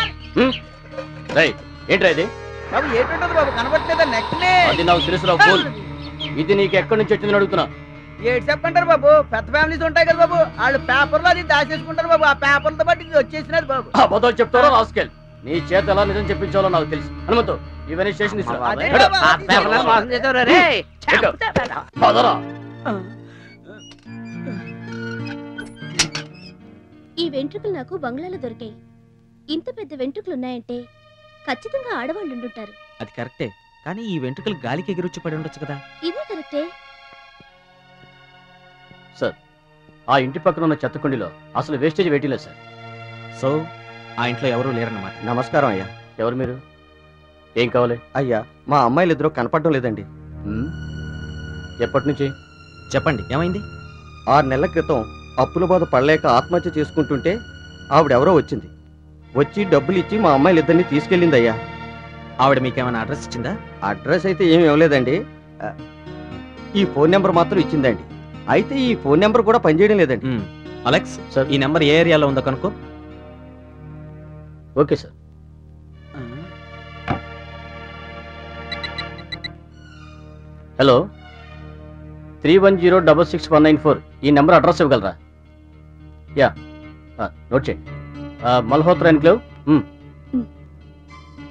ఏంట్రా ఇది? బాబు ఏంటుంటది బాబు, కనబట్టలేదా? నెక్నే అది నాకు తెలుసురా ఫోన్. ఇది నీకు ఎక్కడి నుంచి వచ్చిందని అడుగుతున్నా. ఏడు చెప్పంటారు బాబు, పెద్ద ఫ్యామిలీస్ ఉంటాయి కదా బాబు, వాళ్ళు పేపర్లో అది దాచేసుకుంటారు బాబు. ఆ పేపర్లతో బట్టి ఇది వచ్చేసినది బాబు. అబద్ధాలు చెప్తారో రాసుకెళ్ళి నీ చేత ఎలా నిజం చెప్పించాలో నాకు తెలుసు. హనుమంతు ఇవన్నీ స్టేషన్ అదే బాబు, ఆ పేపర్లను మోసం చేసేవారు రే. ఈ వెంట్రుకలు నాకు బంగ్లాలో దొరికాయి. ఇంత పెద్ద వెంట్రుకలు ఉన్నాయంటే ఖచ్చితంగా ఆడవాళ్ళు ఉండుంటారు. అది కరెక్టే, కానీ ఈ వెంట్రుకలు గాలికి ఎగిరొచ్చి పడి ఉండొచ్చు కదా. ఇదే కరెక్టే. సార్ ఆ ఇంటి పక్కన ఉన్న చెత్త కుండీలో అసలు వేస్టేజ్ వేయట్లేదు సార్. సో ఆ ఇంట్లో ఎవరూ లేరన్నమాట. నమస్కారం అయ్యా. ఎవరు మీరు? ఏం కావాలి? అయ్యా మా అమ్మాయిలు ఇద్దరు కనపడటం లేదండి. ఎప్పటి నుంచి? చెప్పండి ఏమైంది? 6 నెలల క్రితం అప్పుల బాధ పడలేక ఆత్మహత్య చేసుకుంటుంటే ఆవిడెవరో వచ్చింది. వచ్చి డబ్బులు ఇచ్చి మా అమ్మాయిలు ఇద్దరిని తీసుకెళ్ళింది అయ్యా. ఆవిడ మీకేమైనా అడ్రస్ ఇచ్చిందా? అడ్రస్ అయితే ఏమి ఇవ్వలేదండి. ఈ ఫోన్ నెంబర్ మాత్రం ఇచ్చిందండి. అయితే ఈ ఫోన్ నెంబర్ కూడా పనిచేయడం లేదండి. అలెక్స్ సార్, ఈ నెంబర్ ఏ ఏరియాలో ఉందో కనుక్కో. Okay sir. హలో 310666194 ఈ నెంబర్ అడ్రస్ ఇవ్వగలరా? యా నోట్ చేయండి. Malhotra enclave,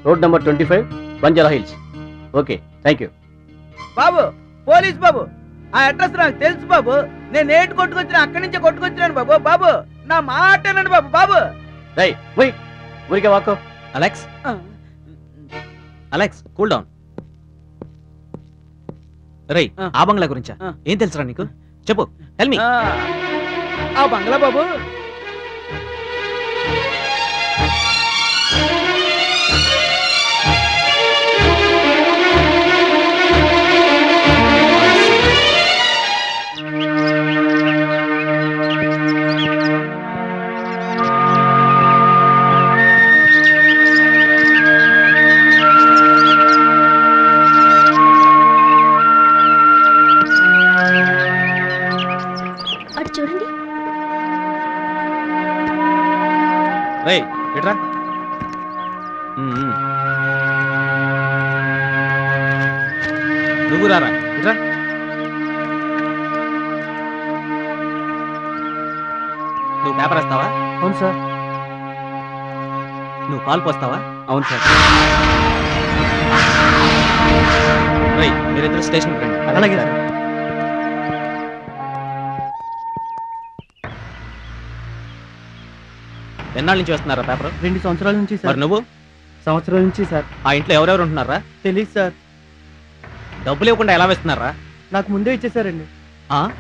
road number 25, Banjara Hills. Okay thank you. బాబు పోలీస్ బాబు, ఆ అడ్రస్ నాకు తెలుసు బాబు. నేను ఏటు కొట్టుకొచ్చినా అక్కడి నుంచే కొట్టుకొచ్చినాను బాబు. బాబు నా మాట వినండి బాబు. బాబు రై పోయి ఊరికే వాకో. Alex Alex cool down. రై ఆ బంగ్లా గురించా? ఏం తెలుసురా నీకు? చెప్పు, టెల్ మీ. ఆ బంగ్లా బాబు రేయ్ ఇట్రా. నువ్వు రారా ఇట్రా. నువ్వు పేపర్ వేస్తావా? అవును సార్. నువ్వు పాలు పోస్తావా? అవును సార్. రేయ్ మీరిద్దరు స్టేషన్కి రండి. అలాగే సార్. ఎన్నాళ్ళ నుంచి వస్తున్నారా పేపర్? 2 సంవత్సరాల నుంచి సార్. మరి నువ్వు? సంవత్సరాల నుంచి సార్. ఆ ఇంట్లో ఎవరెవరు ఉంటున్నారా? తెలియదు సార్. డబ్బులు ఇవ్వకుండా ఎలా వేస్తున్నారా? నాకు ముందే ఇచ్చేసారండి.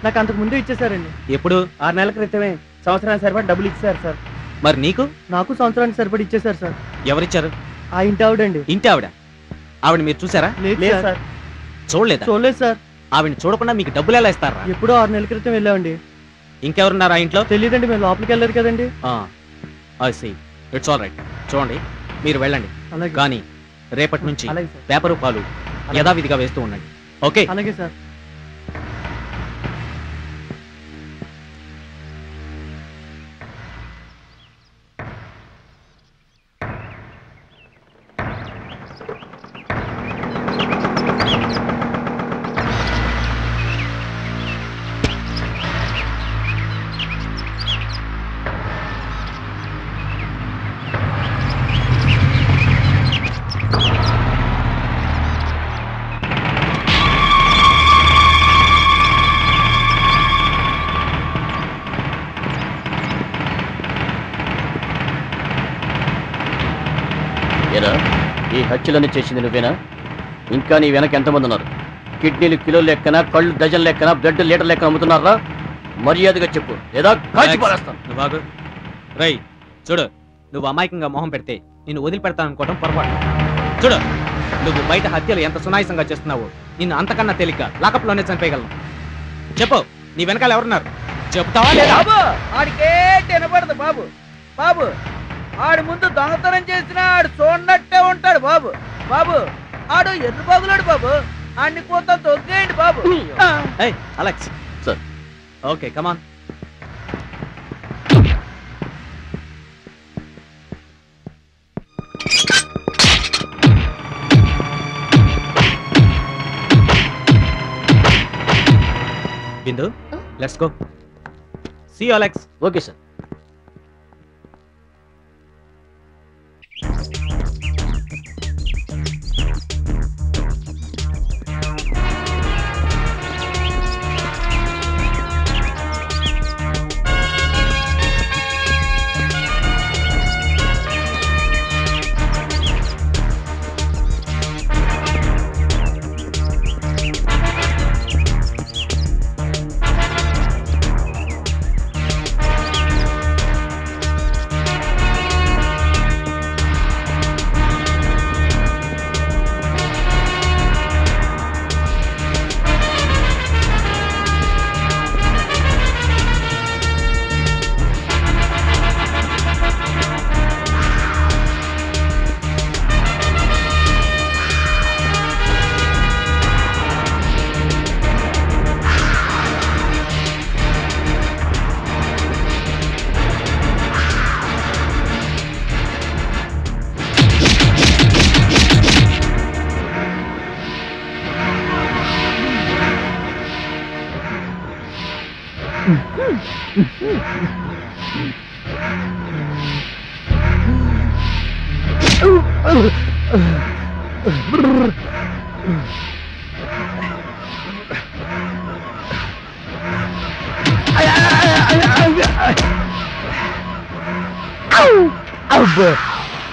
నాకు అంతకు ముందే ఇచ్చేసారండి. ఎప్పుడు? 6 నెలల క్రితమే సంవత్సరానికి సరిపడా డబ్బులు ఇచ్చారు సార్. మరి నీకు? నాకు సంవత్సరానికి సరిపడి ఇచ్చేసారు సార్. ఎవరిచ్చారు? ఆ ఇంటి ఆవిడండి. ఇంటి ఆవిడ? ఆవిడ మీరు చూసారా? లేదు సార్. చూడలేదా? చూడలేదు సార్. ఆవిడని చూడకుండా మీకు డబ్బులు ఎలా ఇస్తారా? ఎప్పుడో 6 నెలల క్రితం వెళ్ళామండి. ఇంకెవరున్నారు ఆ ఇంట్లో? తెలియదండి, మేము లోపలికి వెళ్ళారు కదండి. It's all right. చూడండి, మీరు వెళ్ళండి. అలాగే. కానీ రేపటి నుంచి అలాగే సార్. పేపరు పాలు యథావిధిగా వేస్తూ ఉండండి. ఓకే? అలాగే సార్. ఏరా, ఈ హత్యలన్నీ చేసింది నువ్వేనా? ఇంకా నీ వెనక ఎంతమంది ఉన్నారు? కిడ్నీలు కిలో లెక్కన, కళ్ళు డజన్ లెక్కన, బ్లడ్ లీటర్ లెక్కన అమ్ముతున్నారా? మర్యాదగా చెప్పు, లేదా కాల్చి పారేస్తాను. నువ్వు ఆగు. రై చూడు, నువ్వు అమాయకంగా మొహం పెడితే నిన్ను వదిలిపెడతాను అనుకోవడం పొరపాటు. చూడు, నువ్వు బయట హత్యలు ఎంత సునాయసంగా చేస్తున్నావో నిన్ను అంతకన్నా తేలిక లాకప్లోనే చంపేయగలను. చెప్పు, నీ వెనకాల ఎవరున్నారు? చెప్తావా లేదా? బాబు ఆడికే వినపడదు బాబు. బాబు ఆడి ముందు దొంగతనం చేసిన ఆడు చూడనట్టే ఉంటాడు బాబు. బాబు ఆడు ఎర్ర బాగులాడు బాబు. అన్ని కూత తొగ్గేయండి బాబు. ఏయ్ Alex. Sir. Okay, come on. Bindu, let's go. See you Alex. Okay sir.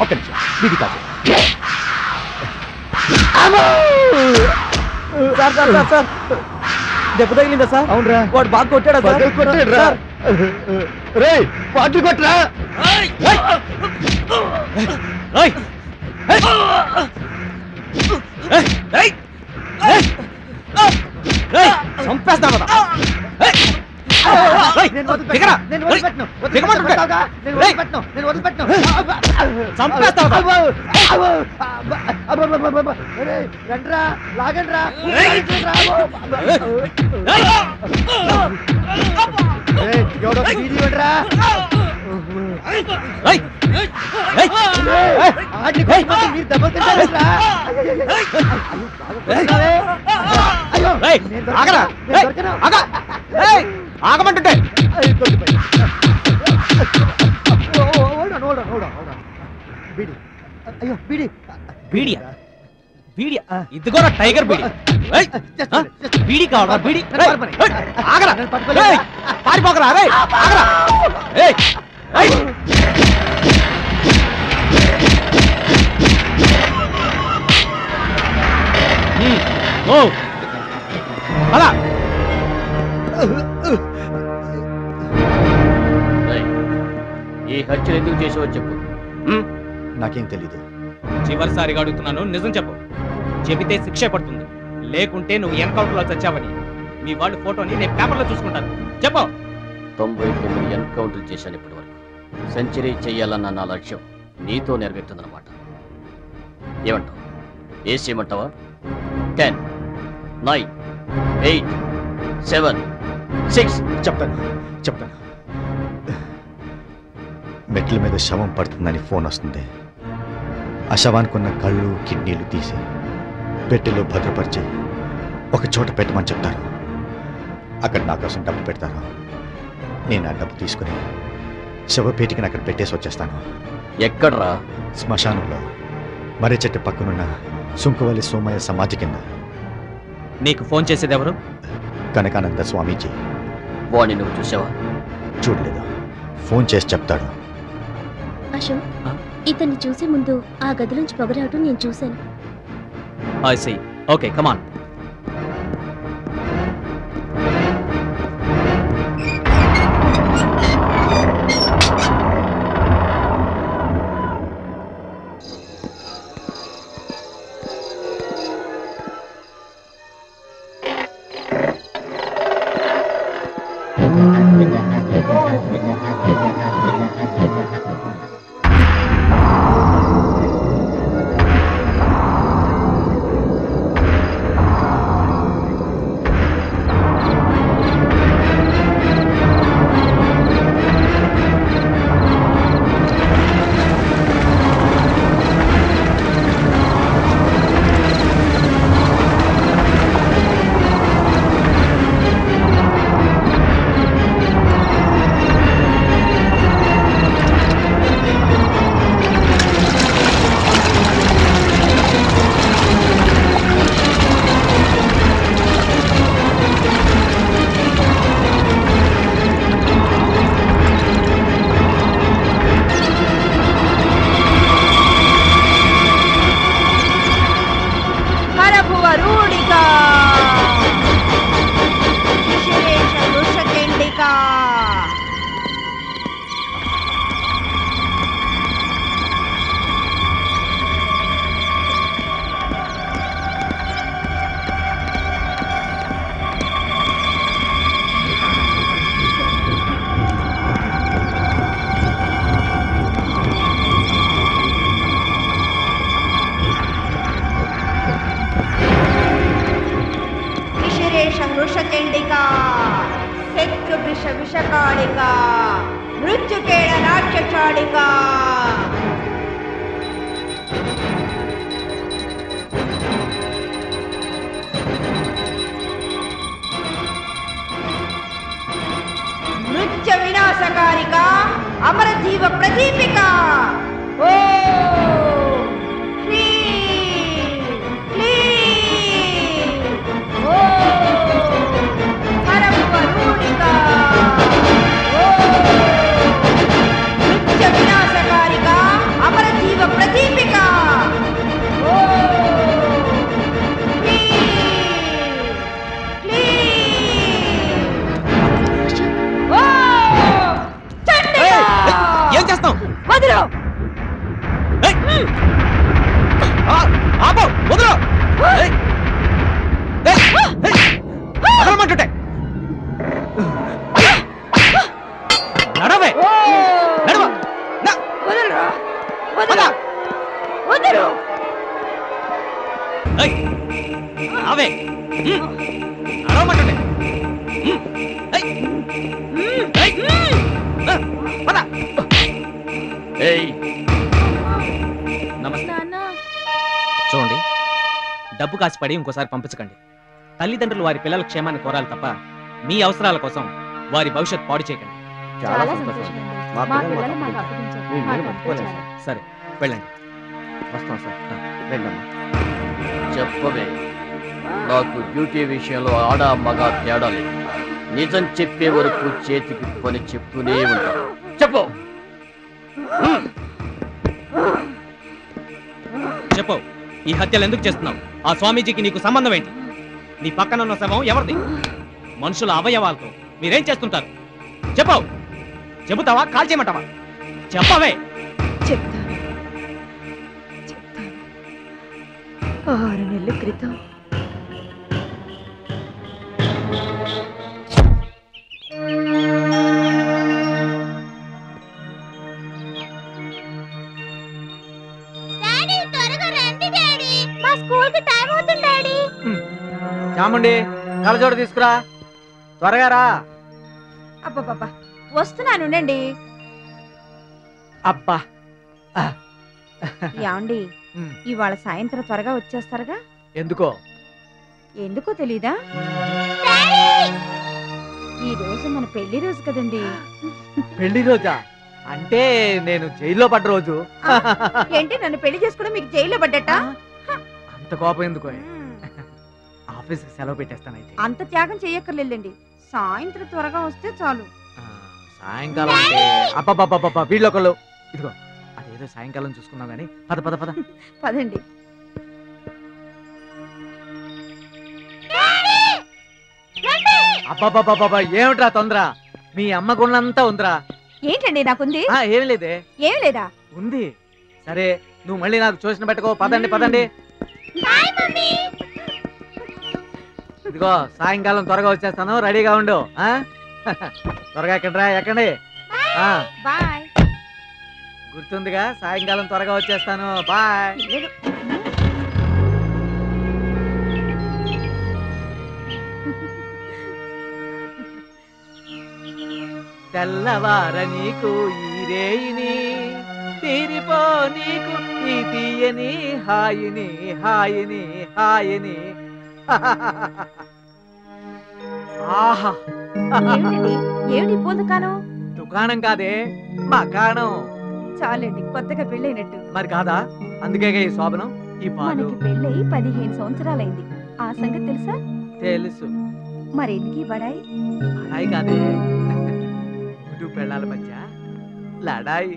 ఒక్క నిమిషం, వీడి కాదు. సార్ సార్ సార్ సార్ దెబ్బ తగిలిందా సార్? అవునరా, వాడు బాగా కొట్టాడా సార్? కొట్టాడురా. రేయ్ పాటు కొట్టరా. చంపేస్తా రండ్రా లాగండ్రా. ఎవడో వీధి ఇవ్వండిరా. మీరు దెబ్బలు తింటారా? ఆగమంటుంటే అయ్యో బీడి బీడియా? బీడియా? ఇదిగోరా టైగర్ బీడి. బీడి కావాలా? బీడి ఆగరా, పారిపోకరా. రే ఆగరా. అలా ఈ హత్యలు ఎందుకు చేసావో చెప్పు. నాకేం తెలీదు. చివరిసారిగా అడుగుతున్నాను, నిజం చెప్పు. చెబితే శిక్ష పడుతుంది, లేకుంటే నువ్వు ఎన్కౌంటర్ లో చచ్చావని మీ వాళ్ళు ఫోటోని నేను పేపర్లో చూసుకుంటాను. చెప్పు. 99 ఎన్కౌంటర్ చేశాను ఇప్పటి వరకు. సెంచరీ చెయ్యాలన్న నా లక్ష్యం నీతో నెరవేరుతుందన్నమాట. ఏమంటావు? ఏసి ఏమంటావా? 10, 9, 8, 7, 6. చెప్తాను. మెట్ల మీద శవం పడుతుందని ఫోన్ వస్తుంది. ఆ శవానికి ఉన్న కళ్ళు కిడ్నీలు తీసి పెట్టెలో భద్రపరిచి ఒక చోట పెట్టమని చెప్తారు. అక్కడ నా కోసం డబ్బు పెడతారు. నేను ఆ డబ్బు తీసుకుని శవపేటికని అక్కడ పెట్టేసి వచ్చేస్తాను. ఎక్కడ్రా? శ్మశానంలో మర్రి చెట్టు పక్కనున్న సుంకువల్లి సోమయ్య సమాధి కింద. నీకు ఫోన్ చేసేది ఎవరు? కనకానంద స్వామీజీ. వాడిని నువ్వు చూసావా? చూడలేదు. ఫోన్ చేసి చెప్తాడు. అశోక్, ఇతన్ని చూసే ముందు ఆ గదిలోంచి పొగరావటం నేను చూశాను. I see. Okay, come on. వృషచండికా శత్రువృష విషకాళికా మృత్యుకేళ నాట్యచాళికా మృత్యు వినాశకారికా అమరజీవ ప్రదీపికా ఓ చూడండి, డబ్బు కాసిపడి ఇంకోసారి పంపించకండి. తల్లిదండ్రులు వారి పిల్లల క్షేమాన్ని కోరాలి తప్ప మీ అవసరాల కోసం వారి భవిష్యత్ పాడు చేయకండి. సరే, వెళ్ళండి. వస్తాం సార్. వెళ్ళమ్మా. చెప్పవే, నాకు డ్యూటీ విషయంలో ఆడ మగ తేడా లేదు. నిజం చెప్పే వరకు చేతికి పని చెప్తూనే ఉంటాను. చెప్పు. చెప్పు, ఈ హత్యలు ఎందుకు చేస్తున్నావు? ఆ స్వామీజీకి నీకు సంబంధం ఏంటి? నీ పక్కన ఉన్న శవం ఎవరిది? మనుషుల అవయవాలతో మీరేం చేస్తుంటారు? చెప్పు. చెబుతావా? కాల్ చేయమంటావా? చెప్పవే. చెప్తాను. 6 నెలల క్రితం చాముండి కళ్ళజోడు తీసుకురా, త్వరగా రా. అబ్బబ్బబ్బా వస్తున్నానుండండి. అబ్బా యాండి ఇవాళ సాయంత్రం త్వరగా వచ్చేస్తారుగా? ఎందుకో ఎందుకో తెలీదా? ఈ రోజు మన పెళ్లి రోజు కదండి. పెళ్లి రోజా? అంటే నేను జైల్లో పడ్డ రోజు. ఏంటి నన్ను పెళ్లి చేసుకోవడం మీకు జైల్లో పడ్డట? అంత కోపం ఎందుకో, ఆఫీస్కి సెలవు పెట్టేస్తానైతే. అంత త్యాగం చెయ్యక్కర్లేదండి, సాయంత్రం త్వరగా వస్తే చాలు. సాయంకాలం అంటే అబ్బబ్బబ్బబ్బ వీళ్ళు ఒకళ్ళు. ఇదిగో అదేదో సాయంకాలం చూసుకుందాం కానీ పద పద పద పదండి. అబ్బబ్బబ్బబ్బ ఏమిట్రా తొందర? మీ అమ్మ గుళ్ళంతా ఉందిరా. ఏంటండి నాకుంది? ఏమి లేదే. ఏమి లేదా? ఉంది. సరే నువ్వు మళ్ళీ నాకు చూసిన పెట్టుకో. పదండి పదండి. ఇదిగో సాయంకాలం త్వరగా వచ్చేస్తాను, రెడీగా ఉండు. త్వరగా ఎక్కండిరా, ఎక్కండి. బాయ్. గుర్తుందిగా, సాయంకాలం త్వరగా వచ్చేస్తాను. బాయ్. తెల్లవార నీకు ఈ రేయిని, తీరిపో నీకు ఈ తీయని హాయిని హాయిని హాయిని. ఆహా ఏమిటి పూల దుకాణం? దుకాణం కాదే, మకాణం. చాలండి, కొత్తగా పెళ్ళైనట్టు. మరి కాదా? అందుకే ఈ శోభనం, ఈ పాలు. మనకి పెళ్ళై 15 సంవత్సరాలైంది. ఆ సంగతి తెలుసా? తెలుసు. మరెందుకు ఈ బడాయి? బడాయి కాదే, ఇటు పెళ్ళాల మధ్య లడాయి.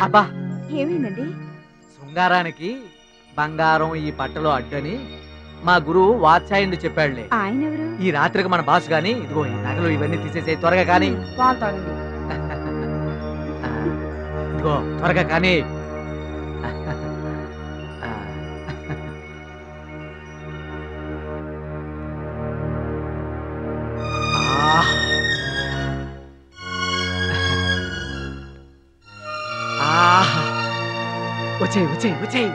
అబ్బా ఏమైందండి? శృంగారానికి బంగారం ఈ పట్టలో అడ్డని మా గురువు వాత్సాయుడు చెప్పాడులే. ఆయన ఎవరు? ఈ రాత్రికి మన బాస్ గాని. ఇదిగో ఈ నగలు ఇవన్నీ తీసేసే త్వరగా కానీ. ఇదిగో త్వరగా కానీ. వచ్చేయి వచ్చేయి వచ్చేయి.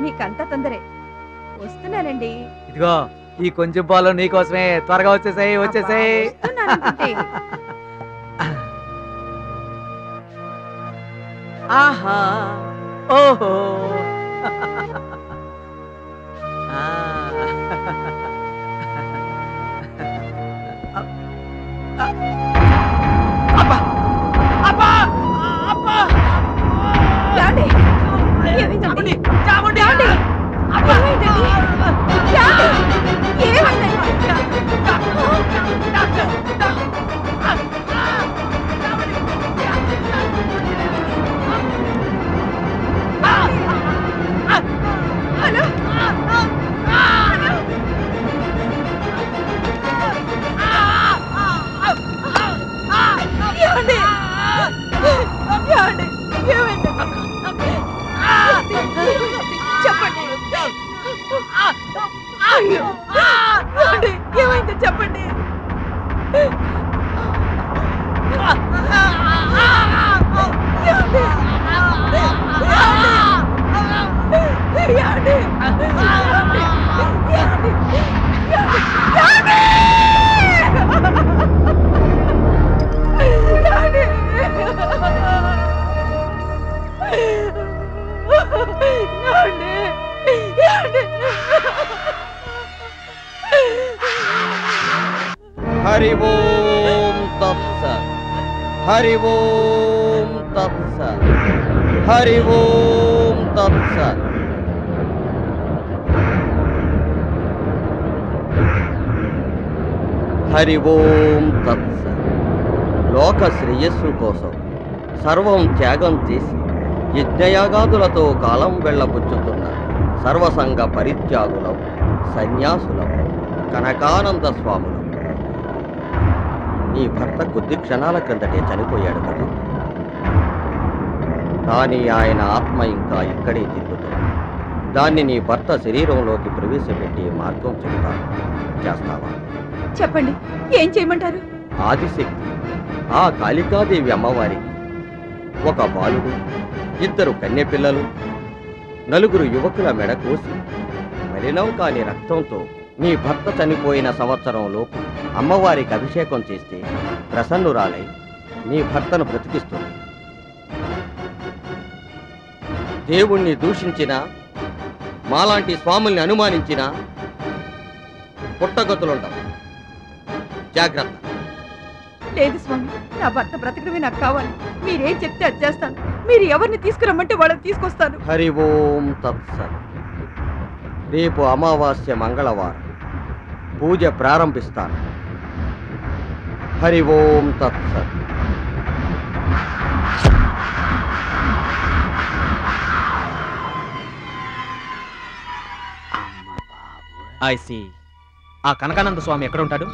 మీకంతా తొందరే. వస్తున్నానండి. ఇదిగో ఈ కొంచెం పాలు నీకోసమే, త్వరగా వచ్చేసాయి వచ్చేసాయి. ఆహా ఓహో. చెప్పండి, ఏమైందో చెప్పండి. హరి ఓం తత్సత్. హరి ఓం తత్సత్. హరి ఓం తత్సత్. హరి ఓం తత్సత్. లోక శ్రేయస్సు కోసం సర్వం త్యాగం చేసి యజ్ఞయాగాదులతో కాలం వెళ్ళబుచ్చుతున్న సర్వసంగ పరిత్యాగులం సన్యాసులం కనకానంద స్వాములం. నీ భర్త కొద్ది క్షణాల క్రిందటే చనిపోయాడు కదా, కానీ ఆయన ఆత్మ ఇంకా ఇక్కడే తిరుగుతుంది. దాన్ని నీ భర్త శరీరంలోకి ప్రవేశపెట్టి మార్గం చెబుతాను, చేస్తావా? చెప్పండి, ఏం చేయమంటారు? ఆదిశక్తి ఆ కాళికాదేవి అమ్మవారికి ఒక బాలుడు, 2 కన్యపిల్లలు, 4 యువకుల మెడ కోసి మలినం కాని రక్తంతో నీ భర్త చనిపోయిన సంవత్సరంలోపు అమ్మవారికి అభిషేకం చేస్తే ప్రసన్నురాలై నీ భర్తను బ్రతికిస్తుంది. దేవుణ్ణి దూషించిన, మాలాంటి స్వాముల్ని అనుమానించిన పుట్టగతులుండవు. జాగ్రత్త. లేదు స్వామి, నా భర్త బ్రతకడమే నాకు కావాలి. మీరేం చెప్తే అది చేస్తాను. మీరు ఎవరిని తీసుకురమ్మంటే వాళ్ళని తీసుకొస్తాను. హరి ఓం తత్సత్. రేపు అమావాస్య మంగళవారం పూజ ప్రారంభిస్తాను. హరి ఓం తత్సత్. I see. ఆ కనకానంద స్వామి ఎక్కడ ఉంటాడు?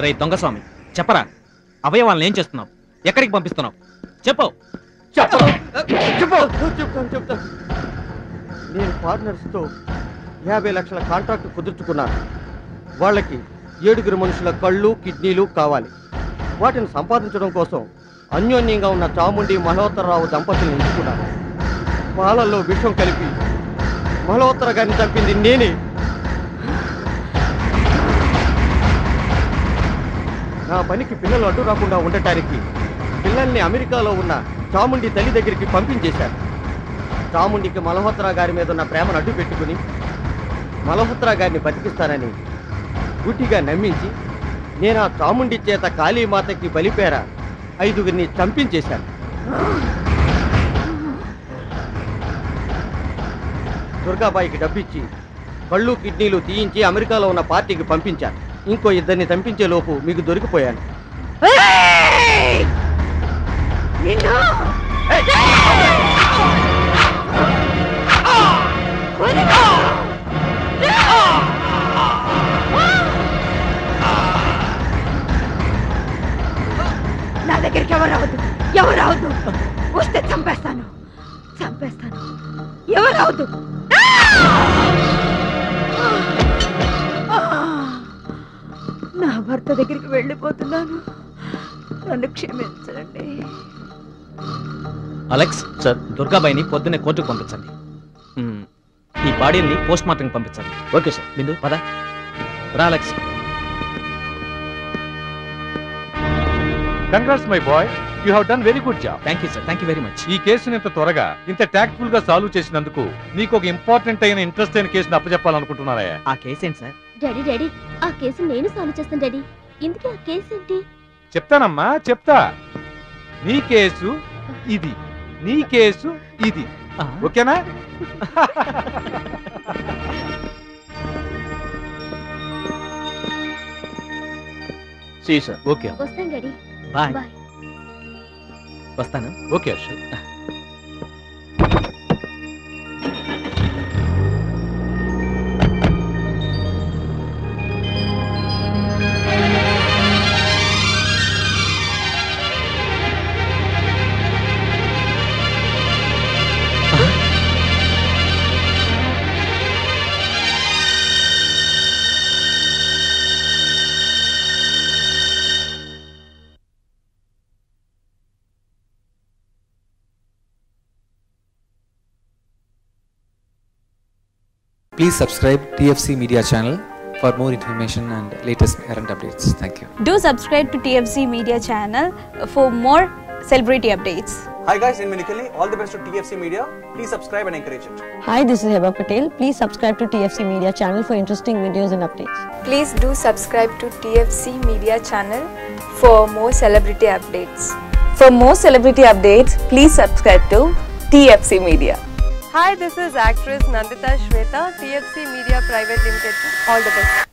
రే దొంగ స్వామి, చెప్పరా, అవయవాలను ఏం చేస్తున్నావు? ఎక్కడికి పంపిస్తున్నావు? చెప్పు. చెప్తాను. నేను పార్ట్నర్స్తో 50 లక్షల కాంట్రాక్ట్ కుదుర్చుకున్నాను. వాళ్ళకి 7 మనుషుల కళ్ళు, కిడ్నీలు కావాలి. వాటిని సంపాదించడం కోసం అన్యోన్యంగా ఉన్న చాముండి మల్హోత్రరావు దంపతులను ఎంచుకున్నాను. పాలల్లో విషం కలిపి మల్హోత్ర గారిని చంపింది నేనే. నా పనికి పిల్లలు అడ్డు రాకుండా ఉండటానికి పిల్లల్ని అమెరికాలో ఉన్న చాముండి తల్లి దగ్గరికి పంపించేశారు. చాముండికి మల్హోత్రా గారి మీద ఉన్న ప్రేమను అడ్డు పెట్టుకుని మల్హోత్రా గారిని బతికిస్తానని గుడ్డిగా నమ్మించి నేను ఆ చాముండి చేత కాళీమాతకి బలిపేర 5గురిని చంపించేశాను. దుర్గాబాయికి డబ్బిచ్చి కళ్ళు, కిడ్నీలు తీయించి అమెరికాలో ఉన్న పార్టీకి పంపించాను. ఇంకో 2 చంపించే లోపు మీకు దొరికిపోయాను. నా దగ్గరికి ఎవరు రావద్దు. వస్తే చంపేస్తాను. ఎవరు రావద్దు. నా భర్త దగ్గరికి వెళ్ళిపోతున్నాను. నన్ను క్షమించండి. అలెక్స్ సార్, దుర్గాబాయిని పొద్దున్నే కోర్టుకు పంపించండి. ఈ బాడీని పోస్ట్ మార్టం పంపించండి. Okay sir. బిందు పద. రా Alex. Congrats my boy, you have done very good job. Thank you sir. Thank you very much. ఈ కేసుని ఇంత త్వరగా, ఇంత టాక్ట్ఫుల్ గా సాల్వ్ చేసినందుకు నీకు ఒక ఇంపార్టెంట్ అయిన, ఇంట్రెస్ట్ అయిన కేసుని అప్పచెప్పాలనుకుంటున్నారా? ఆ కేసు ఏంటి సార్? డాడీ ఆ కేసు నేను సాల్వ్ చేస్తాను డాడీ. ఇందుకే ఆ కేసు ఏంటి? చెప్తానమ్మా, చెప్తా. నీ కేసు ఇది, నీ కేసు ఇది. ఓకేనా? ఓకే. వస్తాను డాడీ. బాయ్. వస్తాను. Okay Ashok. Please subscribe TFC Media channel for more information and latest current updates. Thank you. Do subscribe to TFC Media channel for more celebrity updates. Hi guys, in Minikali, all the best to TFC Media. Please subscribe and encourage it. Hi, this is Heba Patel. Please subscribe to TFC Media channel for interesting videos and updates. Please do subscribe to TFC Media channel for more celebrity updates. For more celebrity updates, please subscribe to TFC Media. Hi, this is actress Nandita Shweta, TFC Media Private Limited. All the best.